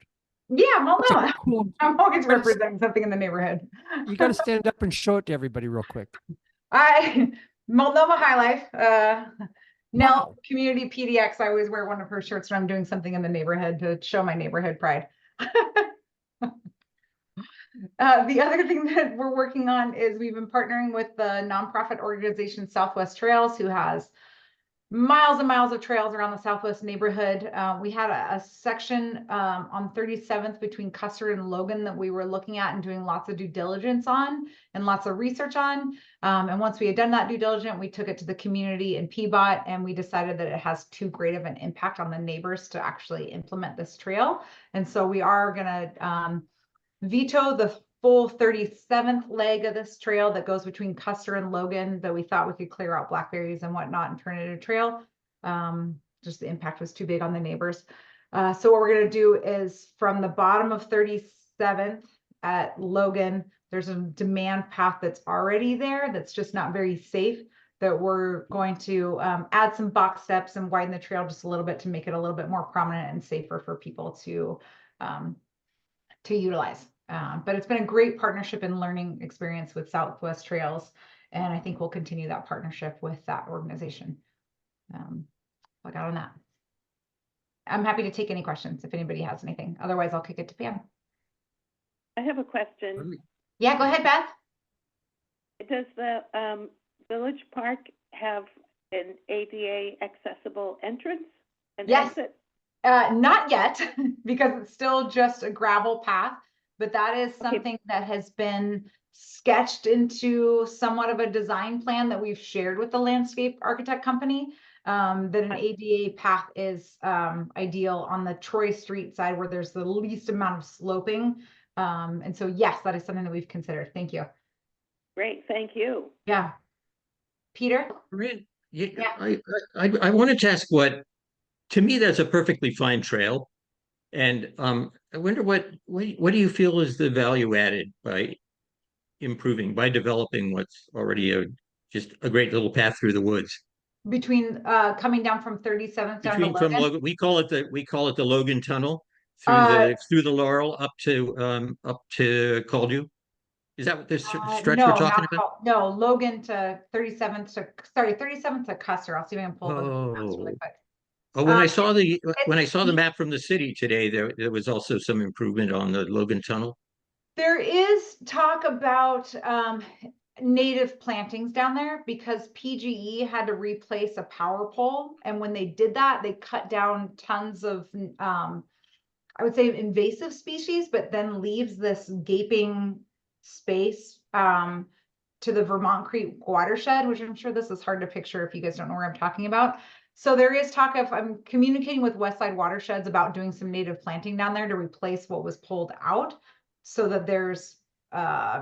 Yeah, well, That's a no, cool- I'm always representing something in the neighborhood. You got to stand up and show it to everybody real quick. Multnomah High Life, Nell, Wow. Community PDX. I always wear one of her shirts when I'm doing something in the neighborhood to show my neighborhood pride. The other thing that we're working on is we've been partnering with the nonprofit organization Southwest Trails, who has miles and miles of trails around the Southwest neighborhood. We had a section on 37th between Custer and Logan that we were looking at and doing lots of due diligence on and lots of research on. And once we had done that due diligence, we took it to the community in Peabot, and we decided that it has too great of an impact on the neighbors to actually implement this trail. And so we are going to veto the full 37th leg of this trail that goes between Custer and Logan, that we thought we could clear out blackberries and whatnot and turn it into a trail. Just the impact was too big on the neighbors. So what we're going to do is from the bottom of 37th at Logan, there's a demand path that's already there that's just not very safe, that we're going to add some box steps and widen the trail just a little bit to make it a little bit more prominent and safer for people to utilize. But it's been a great partnership and learning experience with Southwest Trails. And I think we'll continue that partnership with that organization. I got on that. I'm happy to take any questions if anybody has anything. Otherwise, I'll kick it to Pam. I have a question. Yeah, go ahead, Beth. Does the Village Park have an ADA accessible entrance and Yes. exit? Not yet, because it's still just a gravel path, but that is Okay. something that has been sketched into somewhat of a design plan that we've shared with the landscape architect company. That an ADA path is ideal on the Troy Street side where there's the least amount of sloping. And so, yes, that is something that we've considered. Thank you. Great, thank you. Yeah. Peter? Right. Yeah, Yeah. I wanted to ask to me, that's a perfectly fine trail. And I wonder what do you feel is the value added by developing what's already just a great little path through the woods? Between coming down from 37th down to Between from Logan? Logan, we call it the Logan Tunnel through the Laurel up to Caldew. Is that what this stretch No, we're talking not about? No, Logan to 37th to Custer. I'll see if I can pull those maps really quick. Oh, when I saw it's- the map from the city today, there was also some improvement on the Logan Tunnel. There is talk about native plantings down there because PGE had to replace a power pole. And when they did that, they cut down tons of, I would say invasive species, but then leaves this gaping space to the Vermont Creek watershed, which I'm sure this is hard to picture if you guys don't know where I'm talking about. So there is talk of, I'm communicating with Westside Watersheds about doing some native planting down there to replace what was pulled out, so that there's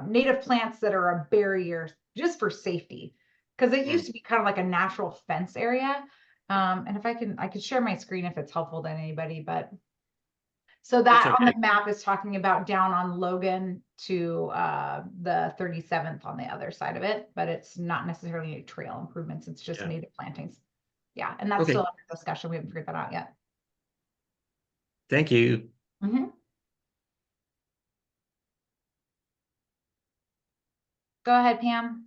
native plants that are a barrier just for safety. Because it used to be kind of like a natural fence area. And if I could share my screen if it's helpful to anybody, but so that on the map is talking about down on Logan to the 37th on the other side of it, but it's not necessarily any trail improvements. It's just native plantings. Yeah, and that's still under discussion. We haven't figured that out yet. Thank you. Go ahead, Pam.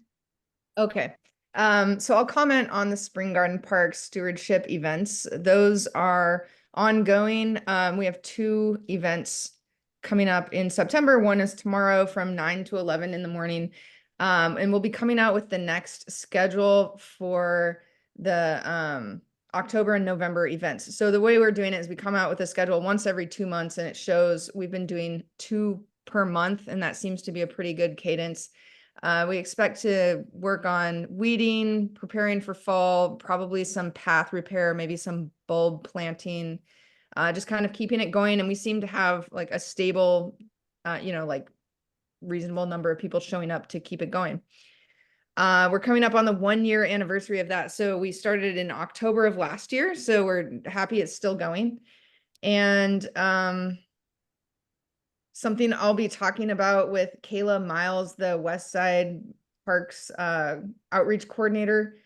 Okay. So I'll comment on the Spring Garden Park stewardship events. Those are ongoing. We have 2 events coming up in September. One is tomorrow from 9 to 11 in the morning. And we'll be coming out with the next schedule for the October and November events. So the way we're doing it is we come out with a schedule once every 2 months, and it shows we've been doing 2 per month, and that seems to be a pretty good cadence. We expect to work on weeding, preparing for fall, probably some path repair, maybe some bulb planting, just kind of keeping it going. And we seem to have like a stable, like reasonable number of people showing up to keep it going. We're coming up on the 1-year anniversary of that. So we started in October of last year. So we're happy it's still going. And something I'll be talking about with Kayla Miles, the Westside Parks outreach coordinator,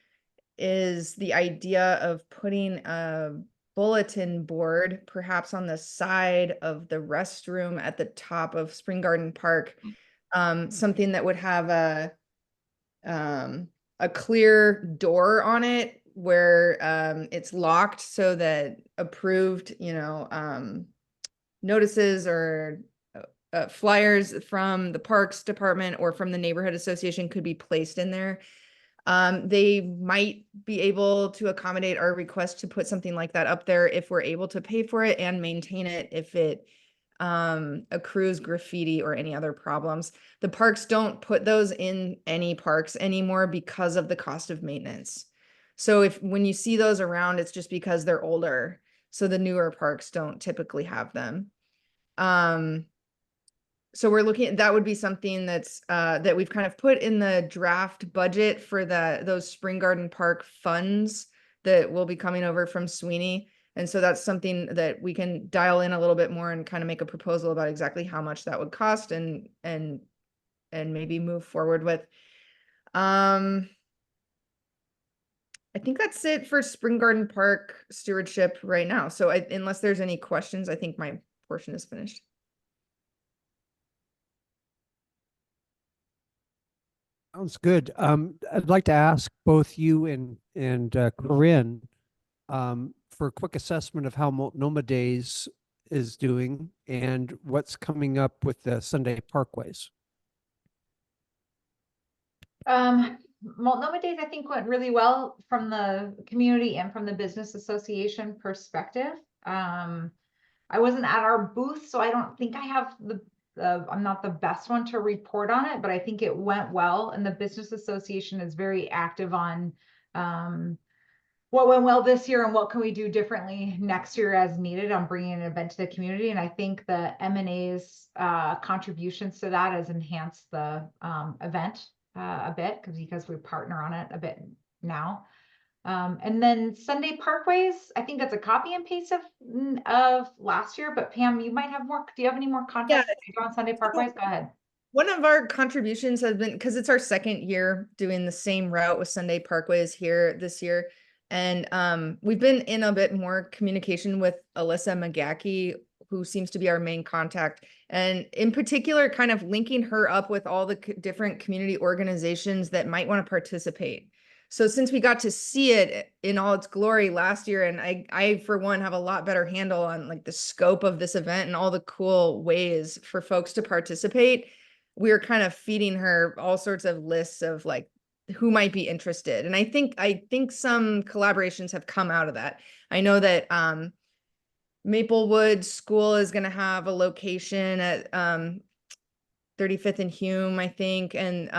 is the idea of putting a bulletin board perhaps on the side of the restroom at the top of Spring Garden Park, something that would have a clear door on it where it's locked, so that approved, notices or flyers from the Parks Department or from the Neighborhood Association could be placed in there. They might be able to accommodate our request to put something like that up there if we're able to pay for it and maintain it if it accrues graffiti or any other problems. The parks don't put those in any parks anymore because of the cost of maintenance. So when you see those around, it's just because they're older. So the newer parks don't typically have them. So we're looking at, that would be something that's that we've kind of put in the draft budget for those Spring Garden Park funds that will be coming over from Sweeney. And so that's something that we can dial in a little bit more and kind of make a proposal about exactly how much that would cost and maybe move forward with. I think that's it for Spring Garden Park stewardship right now. So unless there's any questions, I think my portion is finished. Sounds good. I'd like to ask both you and Corinne for a quick assessment of how Multnomah Days is doing and what's coming up with the Sunday Parkways. Multnomah Days, I think, went really well from the community and from the business association perspective. I wasn't at our booth, so I don't think I have I'm not the best one to report on it, but I think it went well. And the business association is very active on what went well this year and what can we do differently next year as needed on bringing an event to the community. And I think the M&A's contributions to that has enhanced the event a bit because we partner on it a bit now. And then Sunday Parkways, I think that's a copy and paste of last year, but Pam, you might have more. Do you have any more context on Sunday Parkways? Go ahead. One of our contributions has been, because it's our second year doing the same route with Sunday Parkways here this year. And we've been in a bit more communication with Alyssa McGackey, who seems to be our main contact. And in particular, kind of linking her up with all the different community organizations that might want to participate. So since we got to see it in all its glory last year, and I for one have a lot better handle on like the scope of this event and all the cool ways for folks to participate, we were kind of feeding her all sorts of lists of like who might be interested. And I think some collaborations have come out of that. I know that Maplewood School is gonna have a location at 35th and Hume, I think, and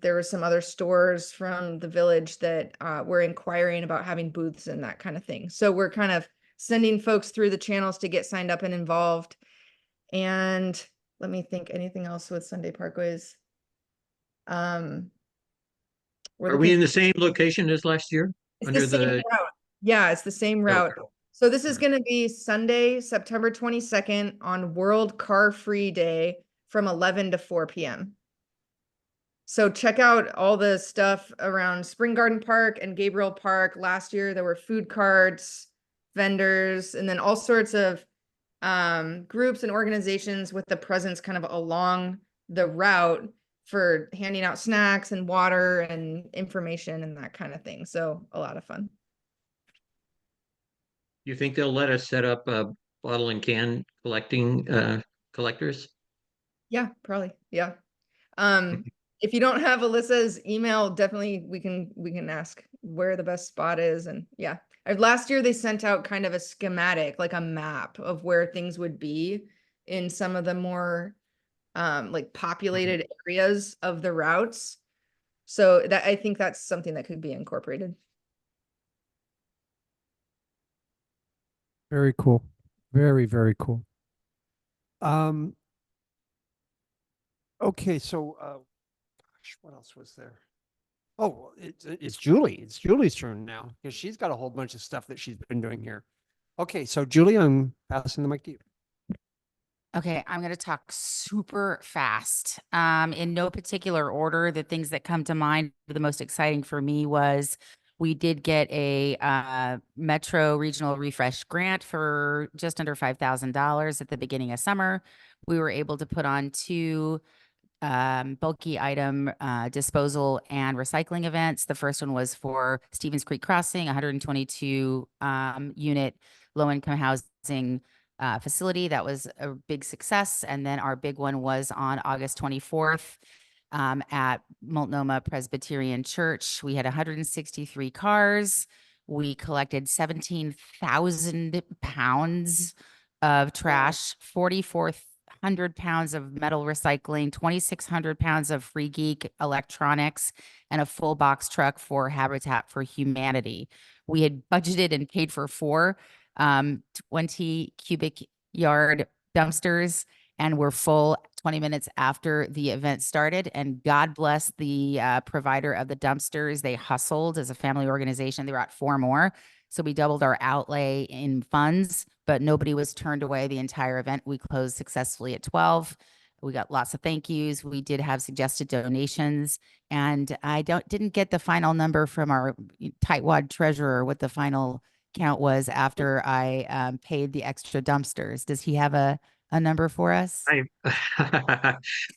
there were some other stores from the village that were inquiring about having booths and that kind of thing. So we're kind of sending folks through the channels to get signed up and involved. And let me think, anything else with Sunday Parkways? We're Are we looking- in the same location as last year? It's Under the same the, route. Yeah, it's the same route. Okay. So this is gonna be Sunday, September 22nd on World Car Free Day from 11 to 4 p.m. So check out all the stuff around Spring Garden Park and Gabriel Park. Last year there were food carts, vendors, and then all sorts of groups and organizations with the presence kind of along the route for handing out snacks and water and information and that kind of thing. So a lot of fun. You think they'll let us set up bottle and can collectors? Yeah, probably. Yeah. If you don't have Alyssa's email, definitely we can ask where the best spot is. And yeah, last year they sent out kind of a schematic, like a map of where things would be in some of the more like populated areas of the routes. So that I think that's something that could be incorporated. Very cool. Very, very cool. Okay, so gosh, what else was there? Oh, it's Julie. It's Julie's turn now because she's got a whole bunch of stuff that she's been doing here. Okay, so Julie, I'm passing the mic to you. Okay, I'm going to talk super fast. In no particular order, the things that come to mind, the most exciting for me was we did get a Metro Regional Refresh grant for just under $5,000 at the beginning of summer. We were able to put on 2 bulky item disposal and recycling events. The first one was for Stevens Creek Crossing, 122 unit low-income housing facility. That was a big success. And then our big one was on August 24th at Multnomah Presbyterian Church. We had 163 cars. We collected 17,000 pounds of trash, 4,400 pounds of metal recycling, 2,600 pounds of Free Geek electronics, and a full box truck for Habitat for Humanity. We had budgeted and paid for 4 20 cubic yard dumpsters, and we're full 20 minutes after the event started. And God bless the provider of the dumpsters. They hustled as a family organization. They brought 4 more. So we doubled our outlay in funds, but nobody was turned away the entire event. We closed successfully at 12. We got lots of thank yous. We did have suggested donations, and I didn't get the final number from our tightwad treasurer, what the final count was after I paid the extra dumpsters. Does he have a number for us?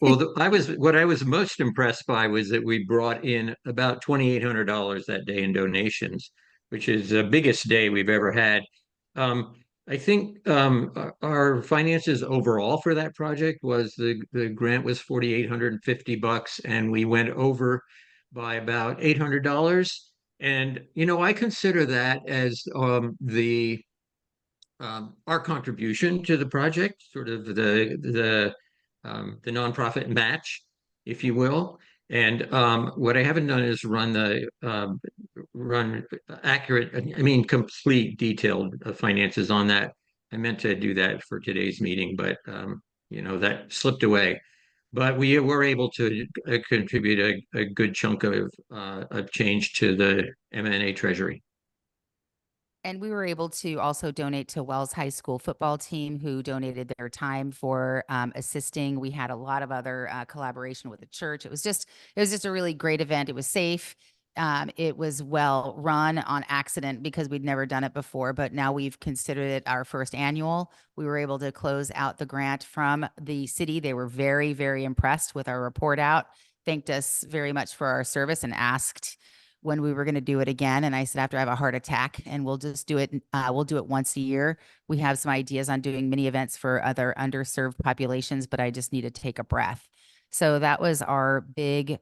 Well, what I was most impressed by was that we brought in about $2,800 that day in donations, which is the biggest day we've ever had. I think our finances overall for that project was the grant was $4,850, and we went over by about $800. And I consider that as our contribution to the project, sort of the nonprofit match, if you will. And what I haven't done is run complete detailed finances on that. I meant to do that for today's meeting, but that slipped away. But we were able to contribute a good chunk of change to the M&A treasury. And we were able to also donate to Wells High School football team, who donated their time for assisting. We had a lot of other collaboration with the church. It was just a really great event. It was safe. It was well run on accident because we'd never done it before, but now we've considered it our first annual. We were able to close out the grant from the city. They were very, very impressed with our report out, thanked us very much for our service, and asked when we were going to do it again. And I said, after I have a heart attack, and we'll just do it. We'll do it once a year. We have some ideas on doing mini events for other underserved populations, but I just need to take a breath. So that was our big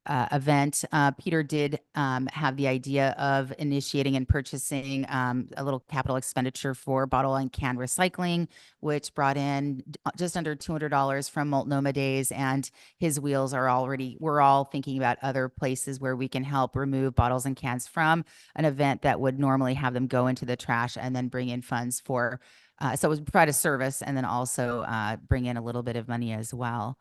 event. Peter did have the idea of initiating and purchasing a little capital expenditure for bottle and can recycling, which brought in just under $200 from Multnomah Days. And his wheels are we're all thinking about other places where we can help remove bottles and cans from an event that would normally have them go into the trash and then bring in funds for, so it would provide a service and then also bring in a little bit of money as well.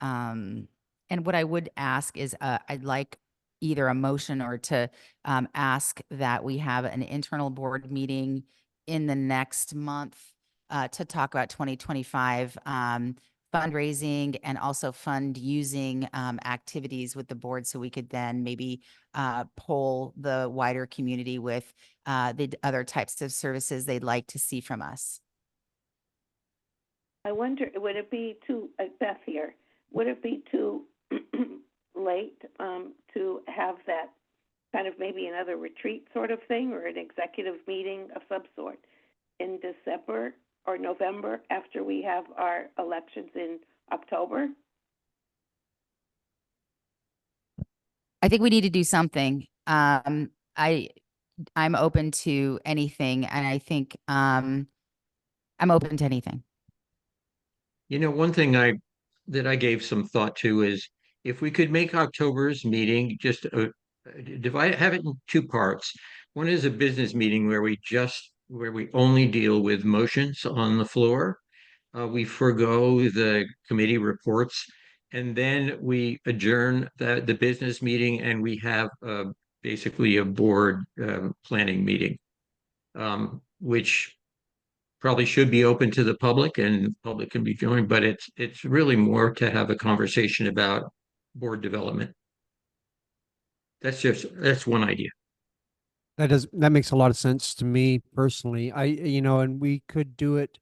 And what I would ask is I'd like either a motion or to ask that we have an internal board meeting in the next month to talk about 2025 fundraising and also fund using activities with the board, so we could then maybe poll the wider community with the other types of services they'd like to see from us. I wonder, would it be too, Beth here, would it be too late to have that kind of maybe another retreat sort of thing, or an executive meeting of some sort in December or November after we have our elections in October? I think we need to do something. I'm open to anything, and I think I'm open to anything. You know, one thing that I gave some thought to is if we could make October's meeting just have it in two parts. One is a business meeting where we only deal with motions on the floor. We forego the committee reports, and then we adjourn the business meeting, and we have basically a board planning meeting, which probably should be open to the public, and the public can be joined, but it's really more to have a conversation about board development. That's one idea. That makes a lot of sense to me personally. And we could do it.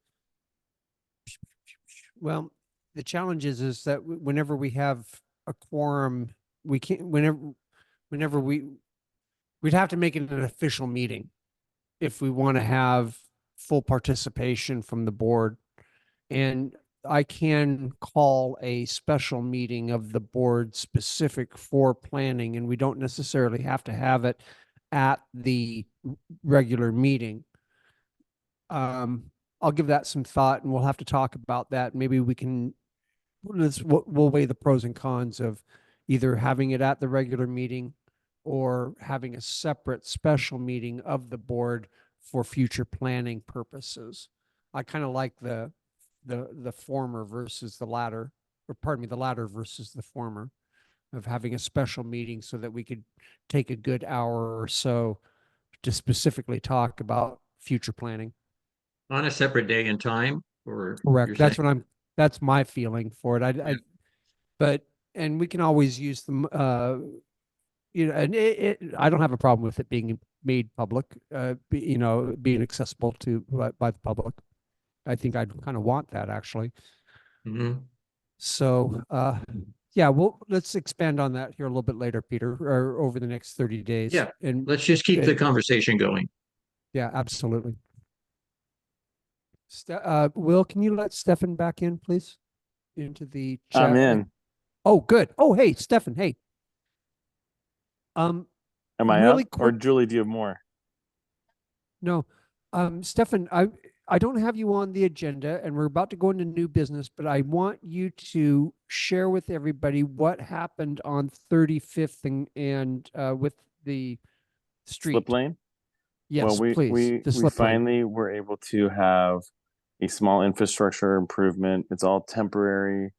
Well, the challenge is that whenever we have a quorum, we can't, whenever we'd have to make it an official meeting if we want to have full participation from the board. And I can call a special meeting of the board specific for planning, and we don't necessarily have to have it at the regular meeting. I'll give that some thought, and we'll have to talk about that. Maybe we can, we'll weigh the pros and cons of either having it at the regular meeting or having a separate special meeting of the board for future planning purposes. I kind of like the former versus the latter, or pardon me, the latter versus the former, of having a special meeting so that we could take a good hour or so to specifically talk about future planning. On a separate day and time, or Correct. That's my feeling for it. And we can always use them, and I don't have a problem with it being made public, being accessible to by the public. I think I'd kind of want that actually. Mm-hmm. So, yeah, let's expand on that here a little bit later, Peter, or over the next 30 days. Yeah, and let's just keep the conversation going. Yeah, absolutely. Will, can you let Stefan back in, please? Into the chat. I'm in. Oh, good. Oh, hey, Stefan. Hey. Am I really up? Or Julie, do you have more? No. Stefan, I don't have you on the agenda, and we're about to go into new business, but I want you to share with everybody what happened on 35th and with the street. Slip lane? Yes, well, please. We finally were able to have a small infrastructure improvement. It's all temporary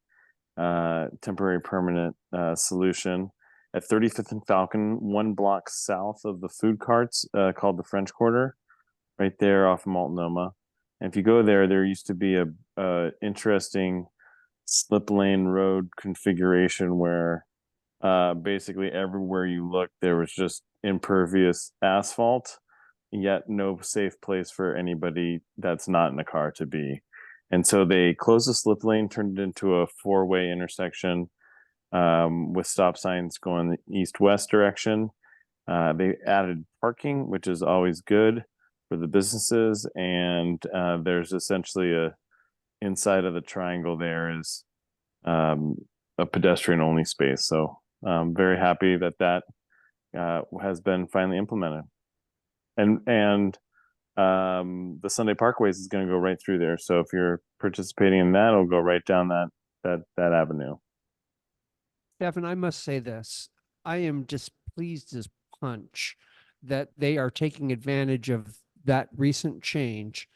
permanent solution at 35th and Falcon, 1 block south of the food carts called the French Quarter, right there off of Multnomah. And if you go there, there used to be a interesting slip lane road configuration where basically everywhere you look, there was just impervious asphalt, yet no safe place for anybody that's not in a car to be. And so they closed the slip lane, turned it into a 4-way intersection with stop signs going the east-west direction. They added parking, which is always good for the businesses. And there's essentially inside of the triangle there is a pedestrian-only space. So very happy that that has been finally implemented. And the Sunday Parkways is going to go right through there. So if you're participating in that, it'll go right down that avenue. Stefan, I must say this. I am displeased as punch that they are taking advantage of that recent change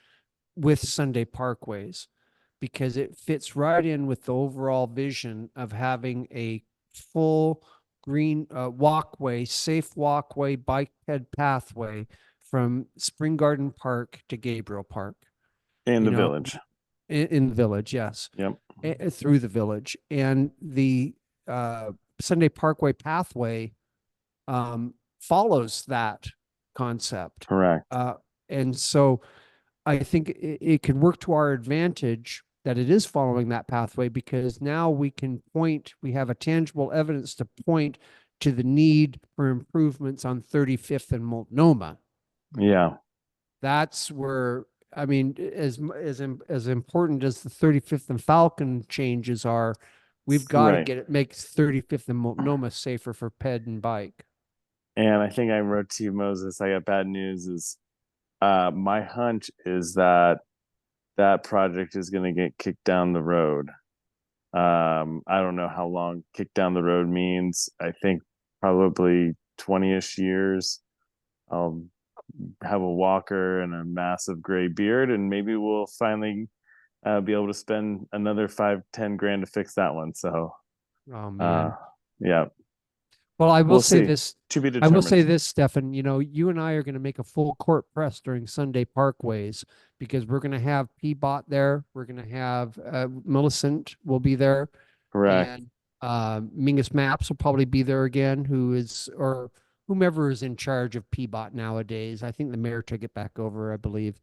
with Sunday Parkways, because it fits right in with the overall vision of having a full green walkway, safe walkway, bike ped pathway from Spring Garden Park to Gabriel Park. In You the know, village. In the village, yes. Yep. Through the village. And the Sunday Parkway pathway follows that concept. Correct. And so I think it can work to our advantage that it is following that pathway, because now we have a tangible evidence to point to the need for improvements on 35th and Multnomah. Yeah. That's where, I mean, as important as the 35th and Falcon changes are, we've got to Right. make 35th and Multnomah safer for ped and bike. And I think I wrote to you, Moses, I got bad news is my hunch is that that project is going to get kicked down the road. I don't know how long kicked down the road means. I think probably 20-ish years. I'll have a walker and a massive gray beard, and maybe we'll finally be able to spend another 5-10 grand to fix that one. So, Oh man. Yeah. Well, I will We'll say see. this. To be I will say determined. this, Stefan, you know, you and I are going to make a full court press during Sunday Parkways, because we're going to have Peabot there. We're going to have Millicent will be there. Correct. And Mingus Maps will probably be there again, or whomever is in charge of Peabot nowadays. I think the mayor took it back over, I believe.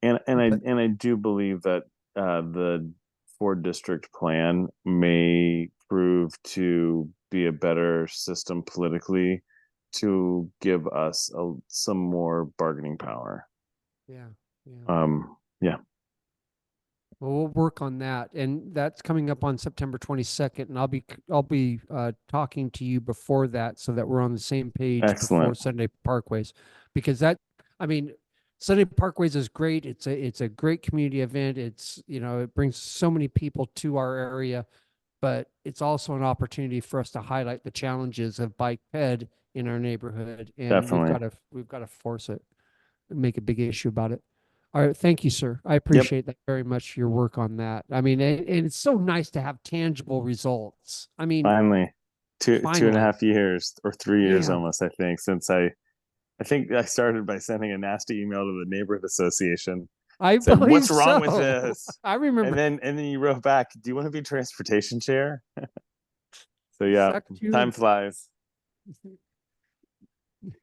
And I do believe that the 4-district plan may prove to be a better system politically to give us some more bargaining power. Yeah. Yeah. Well, we'll work on that, and that's coming up on September 22nd, and I'll be talking to you before that, so that we're on the same page before Excellent. Sunday Parkways, because I mean, Sunday Parkways is great. It's a great community event. It's, you know, it brings so many people to our area, but it's also an opportunity for us to highlight the challenges of bike ped in our neighborhood, and Definitely. we've got to force it, make a big issue about it. All right, thank you, sir. I appreciate that very much, your work on that. I mean, and it's so nice to have tangible results. I mean, Finally, two finally. and a half years or 3 years Yeah. almost, I think, since I think I started by sending a nasty email to the neighborhood association. I Said, believe what's wrong with so. this? I remember. And then you wrote back, do you want to be transportation chair? So yeah, Sucked you. time flies.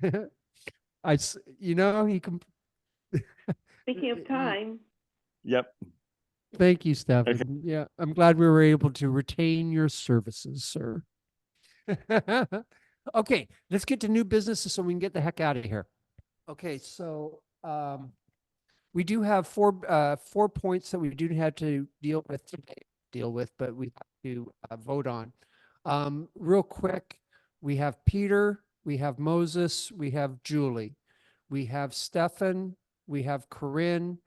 You know, he can. Speaking of time, Yep. Thank you, Stefan. Yeah, I'm glad we were able to retain your services, sir. Okay, let's get to new businesses so we can get the heck out of here. Okay, so we do have 4 points that we do have to deal with today, but we have to vote on. Real quick, we have Peter, we have Moses, we have Julie, we have Stefan, we have Corinne,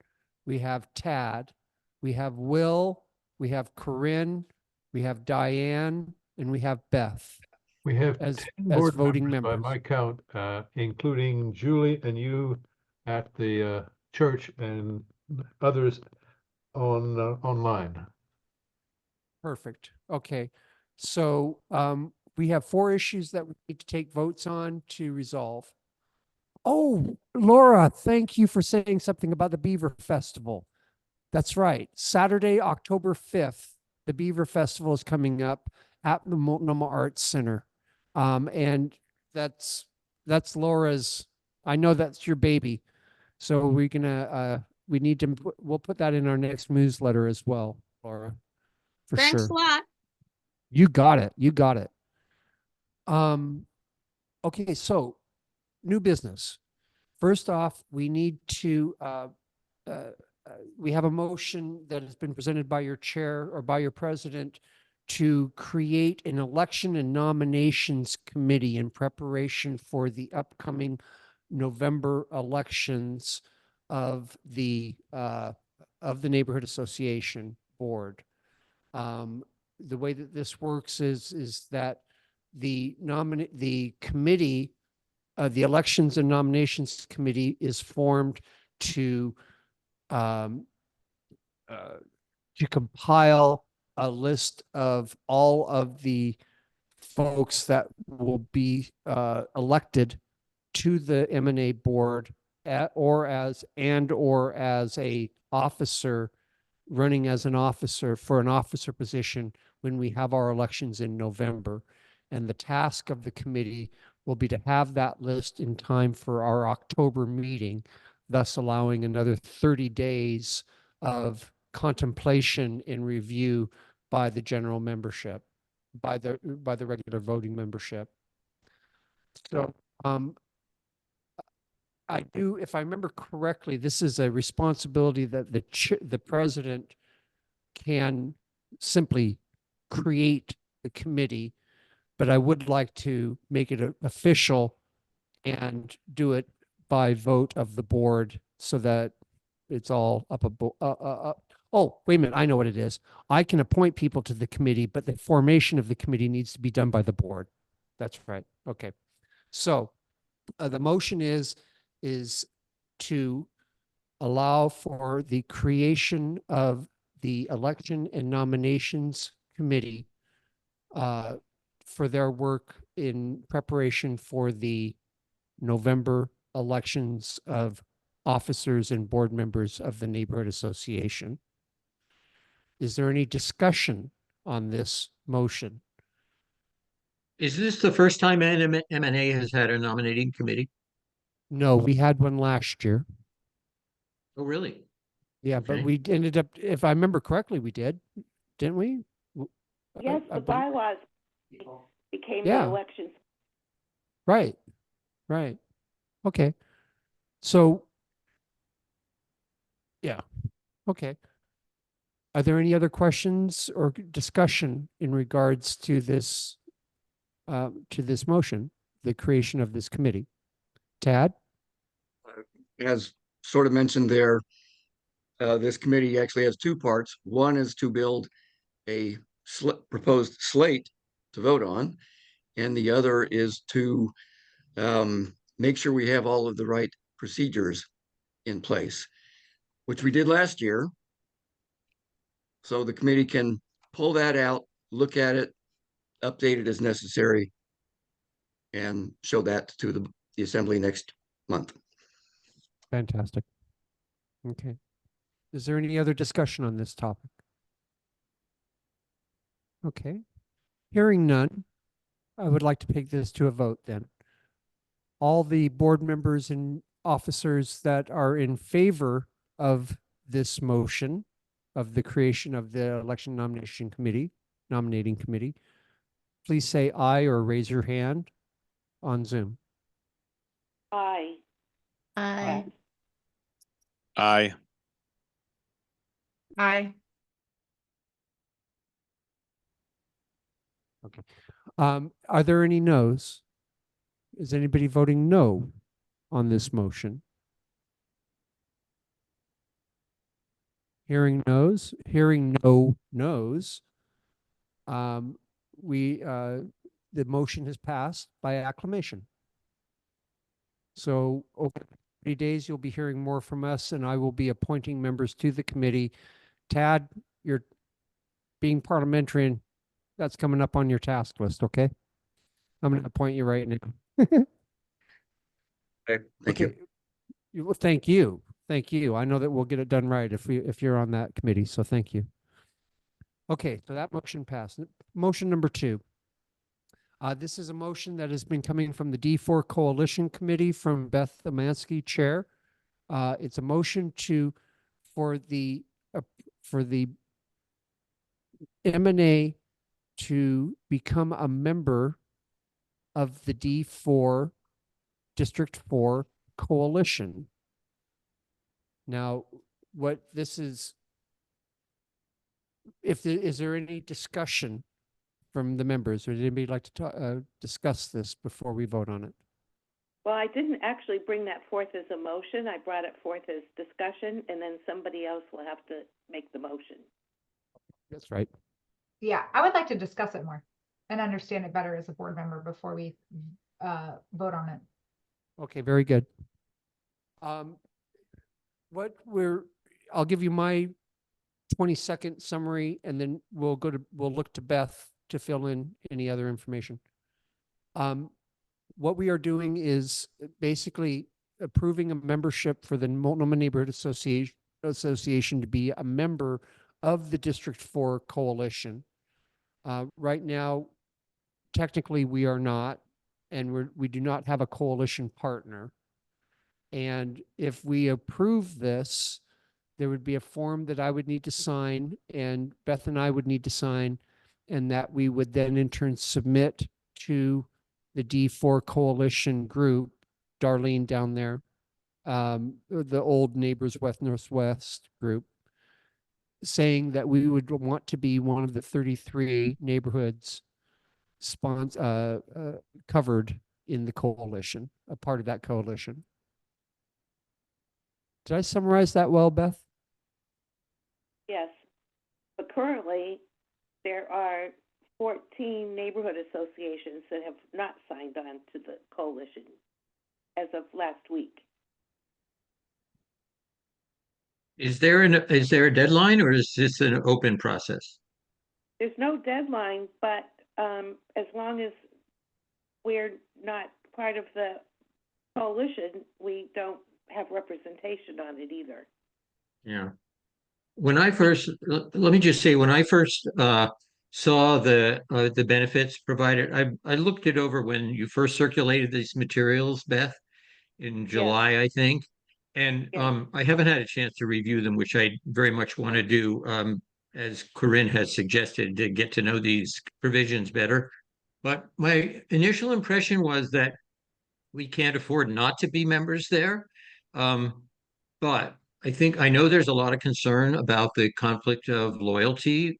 we have Tad, we have Will, we have Corinne, we have Diane, and we have Beth. We have as 10 as board voting members by members. my count, including Julie and you at the church and others online. Perfect. Okay. So we have 4 issues that we need to take votes on to resolve. Oh, Laura, thank you for saying something about the Beaver Festival. That's right. Saturday, October 5th, the Beaver Festival is coming up at the Multnomah Arts Center. And that's Laura's, I know that's your baby. So we're gonna, we'll put that in our next newsletter as well, Laura, for sure. Thanks a lot. You got it. You got it. Okay, so new business. First off, we need to, we have a motion that has been presented by your chair or by your president to create an election and nominations committee in preparation for the upcoming November elections of the neighborhood association board. The way that this works is that the committee, the elections and nominations committee is formed to compile a list of all of the folks that will be elected to the M&A board or as a officer, running as an officer for an officer position when we have our elections in November. And the task of the committee will be to have that list in time for our October meeting, thus allowing another 30 days of contemplation and review by the general membership, by the regular voting membership. So I do, if I remember correctly, this is a responsibility that the president can simply create the committee, but I would like to make it official and do it by vote of the board so that it's all oh, wait a minute, I know what it is. I can appoint people to the committee, but the formation of the committee needs to be done by the board. That's right. Okay. So the motion is to allow for the creation of the election and nominations committee for their work in preparation for the November elections of officers and board members of the neighborhood association. Is there any discussion on this motion? Is this the first time M&A has had a nominating committee? No, we had one last year. Oh, really? Yeah, but Okay. we ended up, if I remember correctly, we did, didn't we? Yes, I the believe- bylaws became the Yeah. elections. Right, right. Okay. So, yeah, okay. Are there any other questions or discussion in regards to this motion, the creation of this committee? Tad? As sort of mentioned there, this committee actually has two parts. One is to build a proposed slate to vote on, and the other is to make sure we have all of the right procedures in place, which we did last year. So the committee can pull that out, look at it, update it as necessary, and show that to the assembly next month. Fantastic. Okay. Is there any other discussion on this topic? Okay. Hearing none, I would like to take this to a vote then. All the board members and officers that are in favor of this motion of the creation of the election nominating committee, please say aye or raise your hand on Zoom. Aye. Aye. Aye. Aye. Okay. Are there any noes? Is anybody voting no on this motion? Hearing noes, hearing no noes, the motion has passed by acclamation. So over 30 days, you'll be hearing more from us, and I will be appointing members to the committee. Tad, you're being parliamentary, and that's coming up on your task list, okay? I'm going to appoint you right now. Okay, thank you. Well, thank you. Thank you. I know that we'll get it done right if you're on that committee, so thank you. Okay, so that motion passed. Motion number 2. This is a motion that has been coming from the D4 Coalition Committee from Beth Amansky, Chair. It's a motion for the M&A to become a member of the D4 District 4 Coalition. Now, what this is, is there any discussion from the members? Would anybody like to discuss this before we vote on it? Well, I didn't actually bring that forth as a motion. I brought it forth as discussion, and then somebody else will have to make the motion. That's right. Yeah, I would like to discuss it more and understand it better as a board member before we vote on it. Okay, very good. I'll give you my 20-second summary, and then we'll look to Beth to fill in any other information. What we are doing is basically approving a membership for the Multnomah Neighborhood Association to be a member of the District 4 Coalition. Right now, technically, we are not, and we do not have a coalition partner. And if we approve this, there would be a form that I would need to sign, and Beth and I would need to sign, and that we would then in turn submit to the D4 Coalition group, Darlene down there, the old Neighbors West Northwest group, saying that we would want to be one of the 33 neighborhoods covered in the coalition, a part of that coalition. Did I summarize that well, Beth? Yes, but currently there are 14 neighborhood associations that have not signed on to the coalition as of last week. Is there a deadline, or is this an open process? There's no deadline, but as long as we're not part of the coalition, we don't have representation on it either. Yeah. When I first, let me just say, when I first saw the benefits provided, I looked it over when you first circulated these materials, Beth, in July, I think. And I haven't had a chance to review them, which I very much want to do, as Corinne has suggested, to get to know these provisions better. But my initial impression was that we can't afford not to be members there. But I know there's a lot of concern about the conflict of loyalty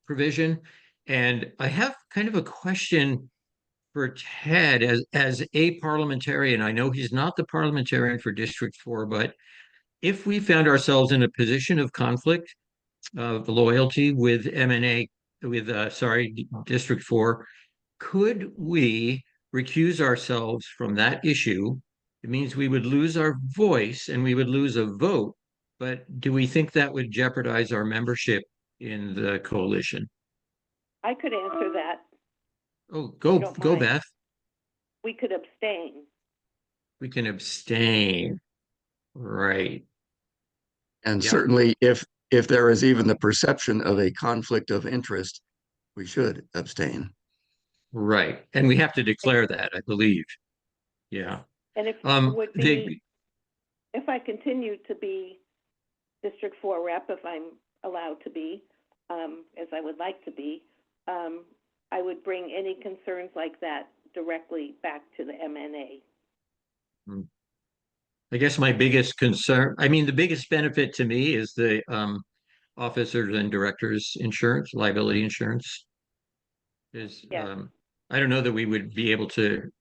provision. And I have kind of a question for Ted as a parliamentarian. I know he's not the parliamentarian for District 4, but if we found ourselves in a position of conflict of loyalty with District 4, could we recuse ourselves from that issue? It means we would lose our voice and we would lose a vote, but do we think that would jeopardize our membership in the coalition? I could answer that. Oh, go mind. Beth. We could abstain. We can abstain. Right. And Yeah. certainly if there is even the perception of a conflict of interest, we should abstain. Right. And we have to declare that, I believe. Yeah. And if if I continue to be District 4 rep, if I'm allowed to be, as I would like to be, I would bring any concerns like that directly back to the MNA. I guess my biggest concern, the biggest benefit to me is the officers and directors insurance, liability insurance. I don't know that we would be able to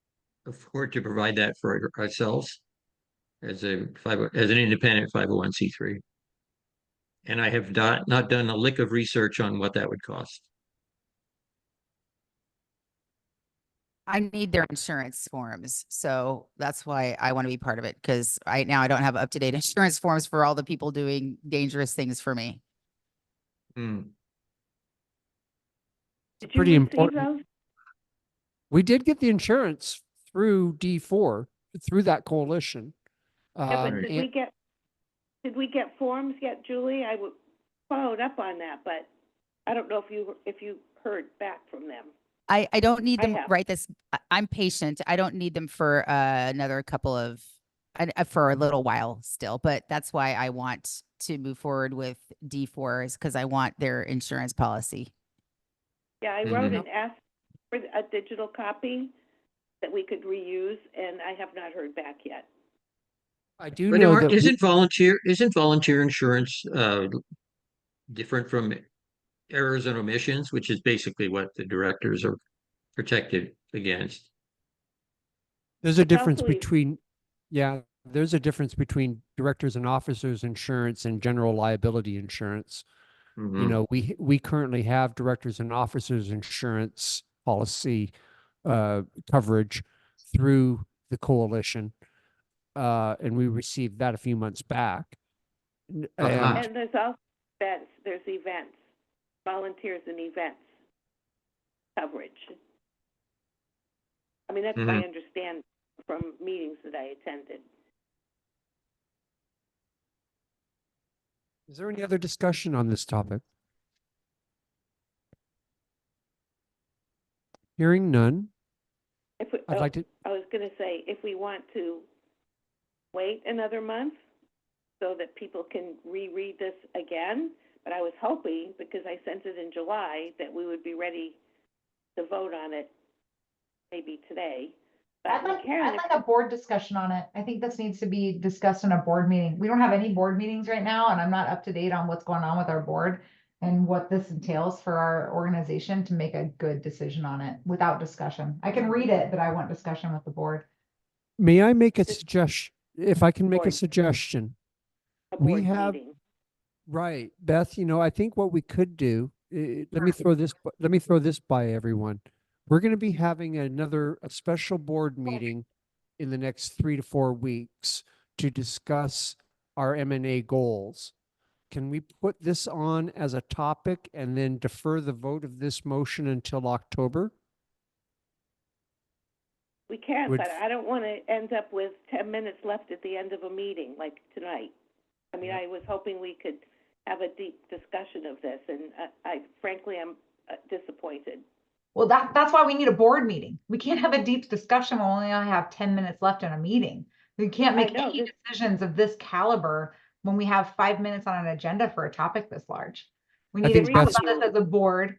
afford to provide that for ourselves as an independent 501c3. And I have not done a lick of research on what that would cost. I need their insurance forms. So that's why I want to be part of it, because right now I don't have up-to-date insurance forms for all the people doing dangerous things for me. Did you Pretty receive important. those? We did get the insurance through D4, through that coalition. Yeah, but and- did we get forms yet, Julie? I followed up on that, but I don't know if you heard back from them. I don't need them have. right this. I'm patient. I don't need them for another couple of, for a little while still, but that's why I want to move forward with D4 is because I want their insurance policy. Yeah, I wrote and asked for a digital copy that we could reuse, and I have not heard back yet. I do But know that isn't volunteer insurance different from errors and omissions, which is basically what the directors are protected against. There's a It's difference also- between, yeah, there's a difference between directors and officers insurance and general liability insurance. You Mhm. know, we currently have directors and officers insurance policy coverage through the coalition. And we received that a few months back. Uh-huh. And there's also events, volunteers and events coverage. I mean, that's my understanding from meetings that I attended. Is there any other discussion on this topic? Hearing none, If we, I'd like to, I was going to say, if we want to wait another month so that people can reread this again, but I was hoping, because I sent it in July, that we would be ready to vote on it maybe today. But I'd like Karen, a board discussion on it. I think this needs to be discussed in a board meeting. We don't have any board meetings right now, and I'm not up to date on what's going on with our board and what this entails for our organization to make a good decision on it without discussion. I can read it, but I want discussion with the board. may I make a suggestion? If I can make a Board. suggestion, a we board have- meeting. right, Beth, you know, I think what we could do, let me throw this by everyone. We're going to be having a special board meeting in the next 3 to 4 weeks to discuss our M&A goals. Can we put this on as a topic and then defer the vote of this motion until October? We can, Would- but I don't want to end up with 10 minutes left at the end of a meeting like tonight. I mean, I was hoping we could have a deep discussion of this, and I frankly am disappointed. Well, that's why we need a board meeting. We can't have a deep discussion when we only have 10 minutes left in a meeting. We can't I make know, any decisions of this caliber when we have 5 minutes on an agenda for a topic this large. We I need to think talk that's- about this as a board,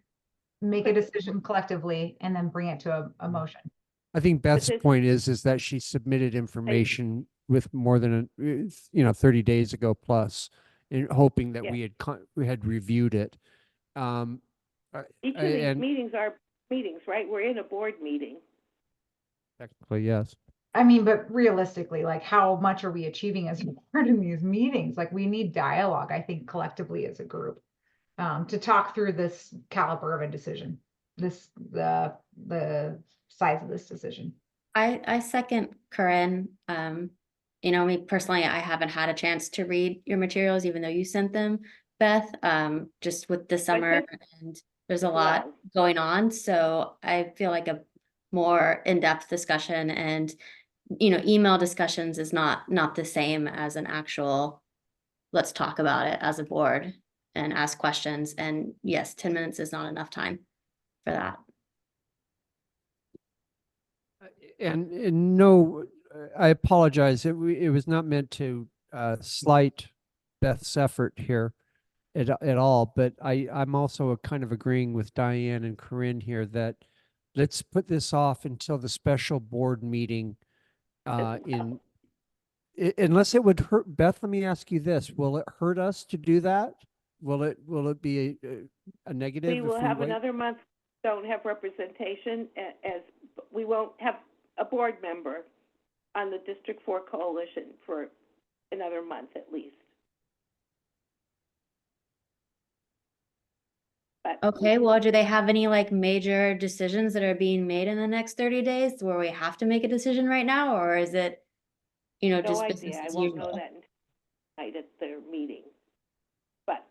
make a decision collectively, and then bring it to a motion. I think Beth's this- point is that she submitted information with more than 30 days ago plus, in hoping that Yeah. we had reviewed it. Each of these And meetings are meetings, right? We're in a board meeting. technically, yes. I mean, but realistically, like how much are we achieving as a board in these meetings? Like we need dialogue, I think, collectively as a group, to talk through this caliber of a decision, the size of this decision. I second Corinne. You know, me personally, I haven't had a chance to read your materials, even though you sent them, Beth, just with the summer and there's a lot Wow. going on. So I feel like a more in-depth discussion and, email discussions is not the same as an actual, let's talk about it as a board and ask questions. And yes, 10 minutes is not enough time for that. And no, I apologize. It was not meant to slight Beth's effort here at all, but I'm also kind of agreeing with Diane and Corinne here that let's put this off until the special board meeting unless it would hurt. Beth, let me ask you this. Will it hurt us to do that? Will it be a negative? We if will have wait? another month, don't have representation, as we won't have a board member on the District 4 coalition for another month at least. But Okay, well, do they have any like major decisions that are being made in the next 30 days where we have to make a decision right now, or is it, no just business idea. I as won't know usual? that night at their meeting. But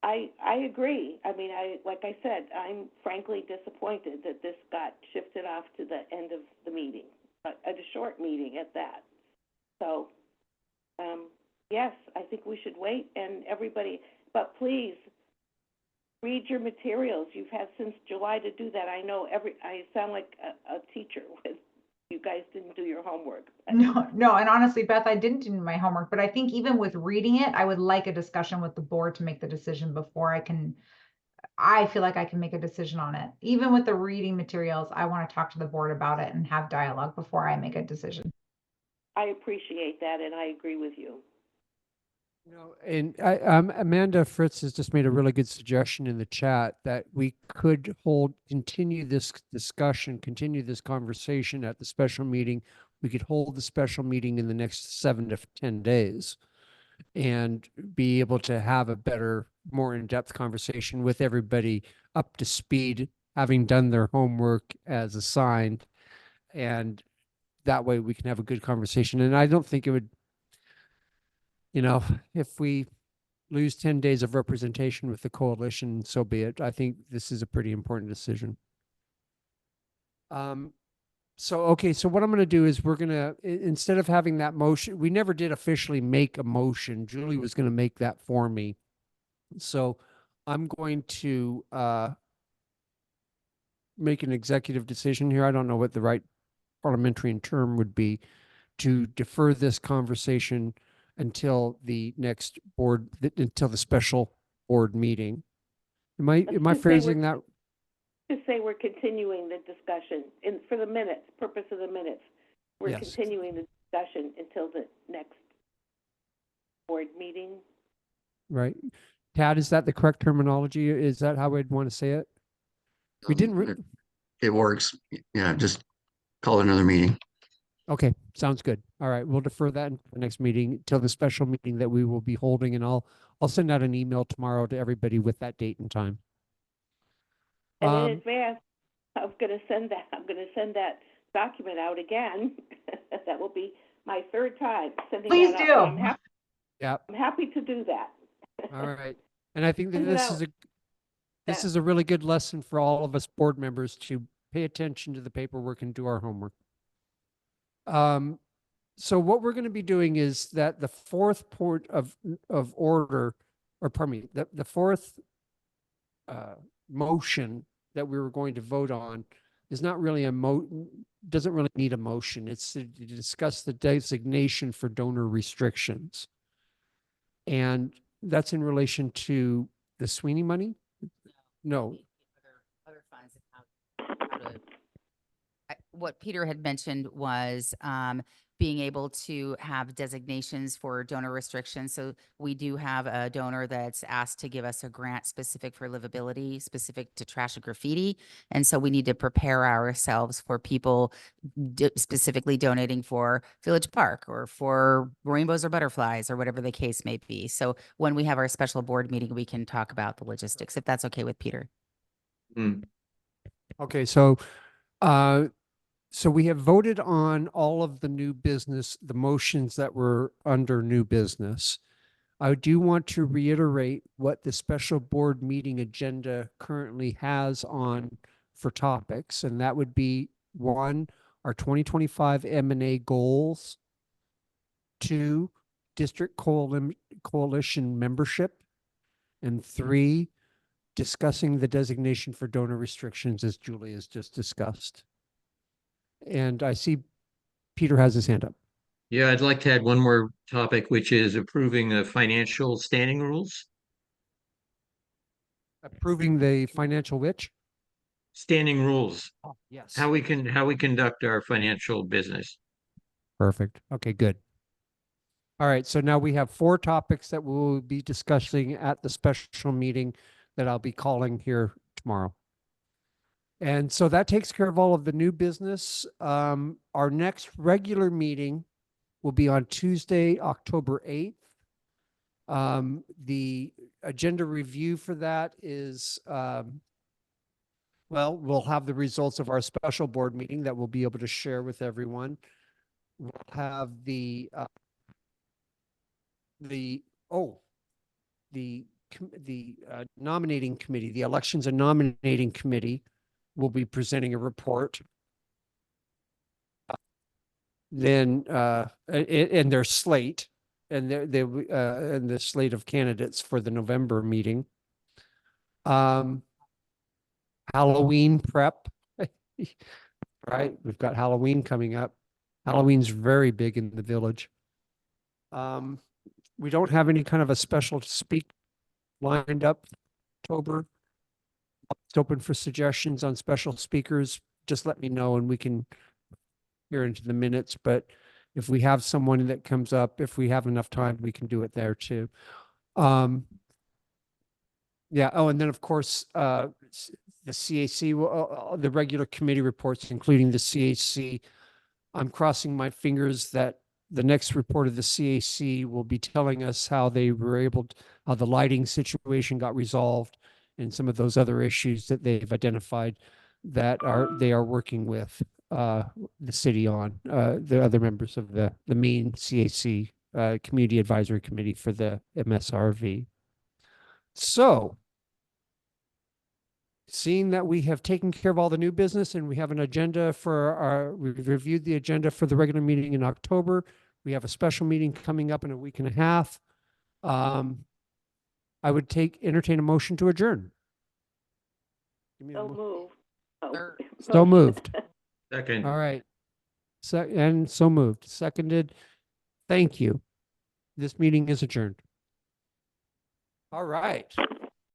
I agree. I mean, like I said, I'm frankly disappointed that this got shifted off to the end of the meeting, at a short meeting at that. So, yes, I think we should wait and everybody, but please read your materials. You've had since July to do that. I know I sound like a teacher with you guys didn't do your homework. No, and honestly, Beth, I didn't do my homework, but I think even with reading it, I would like a discussion with the board to make the decision before I feel like I can make a decision on it. Even with the reading materials, I want to talk to the board about it and have dialogue before I make a decision. I appreciate that, and I agree with you. You know, and Amanda Fritz has just made a really good suggestion in the chat that we could continue this discussion, continue this conversation at the special meeting. We could hold the special meeting in the next 7 to 10 days and be able to have a better, more in-depth conversation with everybody up to speed, having done their homework as assigned. And that way we can have a good conversation. And I don't think it would, you know, if we lose 10 days of representation with the coalition, so be it. I think this is a pretty important decision. Okay, so what I'm going to do is we're going to, instead of having that motion, we never did officially make a motion. Julie was going to make that for me. So I'm going to make an executive decision here. I don't know what the right parliamentary term would be, to defer this conversation until the next board, until the special board meeting. Am I Just say phrasing that? Just say we're continuing the discussion for the minutes, purpose of the minutes. We're Yes. continuing the discussion until the next board meeting. Right. Tad, is that the correct terminology? Is that how I'd want to say it? We didn't. It works. Yeah, just call it another meeting. Okay, sounds good. All right, we'll defer that until the next meeting, till the special meeting that we will be holding, and I'll send out an email tomorrow to everybody with that date and time. And in advance, I'm going to send that document out again. That will be my third time sending Please that do. out. Yep. I'm happy to do that. All right. And I think that Send it this out. is a really good lesson for all of us board members to pay attention to the paperwork and do our homework. So what we're going to be doing is that the fourth point of order, or pardon me, the fourth motion that we were going to vote on is not really doesn't really need a motion. It's to discuss the designation for donor restrictions. And that's in relation to the Sweeney money? No. Other funds and how to what Peter had mentioned was being able to have designations for donor restrictions. So we do have a donor that's asked to give us a grant specific for livability, specific to trash and graffiti. And so we need to prepare ourselves for people specifically donating for Village Park or for rainbows or butterflies or whatever the case may be. So when we have our special board meeting, we can talk about the logistics, if that's okay with Peter. Okay, so we have voted on all of the new business, the motions that were under new business. I do want to reiterate what the special board meeting agenda currently has on for topics, and that would be 1, our 2025 M&A goals, 2, district coalition membership, and 3, discussing the designation for donor restrictions, as Julie has just discussed. And I see Peter has his hand up. Yeah, I'd like to add one more topic, which is approving the financial standing rules. Approving the financial which? Standing rules, Oh, yes. how we conduct our financial business. Perfect. Okay, good. All right, so now we have 4 topics that we'll be discussing at the special meeting that I'll be calling here tomorrow. And so that takes care of all of the new business. Our next regular meeting will be on Tuesday, October 8th. The agenda review for that is, well, we'll have the results of our special board meeting that we'll be able to share with everyone. We'll have the nominating committee, the elections and nominating committee will be presenting a report. Then and their slate and and the slate of candidates for the November meeting. Halloween prep, right? We've got Halloween coming up. Halloween's very big in the village. We don't have any kind of a special speak lined up October. It's open for suggestions on special speakers. Just let me know and we can hear into the minutes. But If we have someone that comes up, if we have enough time, we can do it there too. Yeah. Oh, and then of course, the CAC, the regular committee reports, including the CAC. I'm crossing my fingers that the next report of the CAC will be telling us how they were able to, how the lighting situation got resolved and some of those other issues that they've identified that they are working with the city on, the other members of the main CAC, Community Advisory Committee for the MSRV. So, seeing that we have taken care of all the new business and we have an agenda we've reviewed the agenda for the regular meeting in October. We have a special meeting coming up in a week and a half. I would entertain a motion to adjourn. Give me a So mo- moved. Oh, So motion. moved. Second. All right. And so moved. Seconded. Thank you. This meeting is adjourned. All right.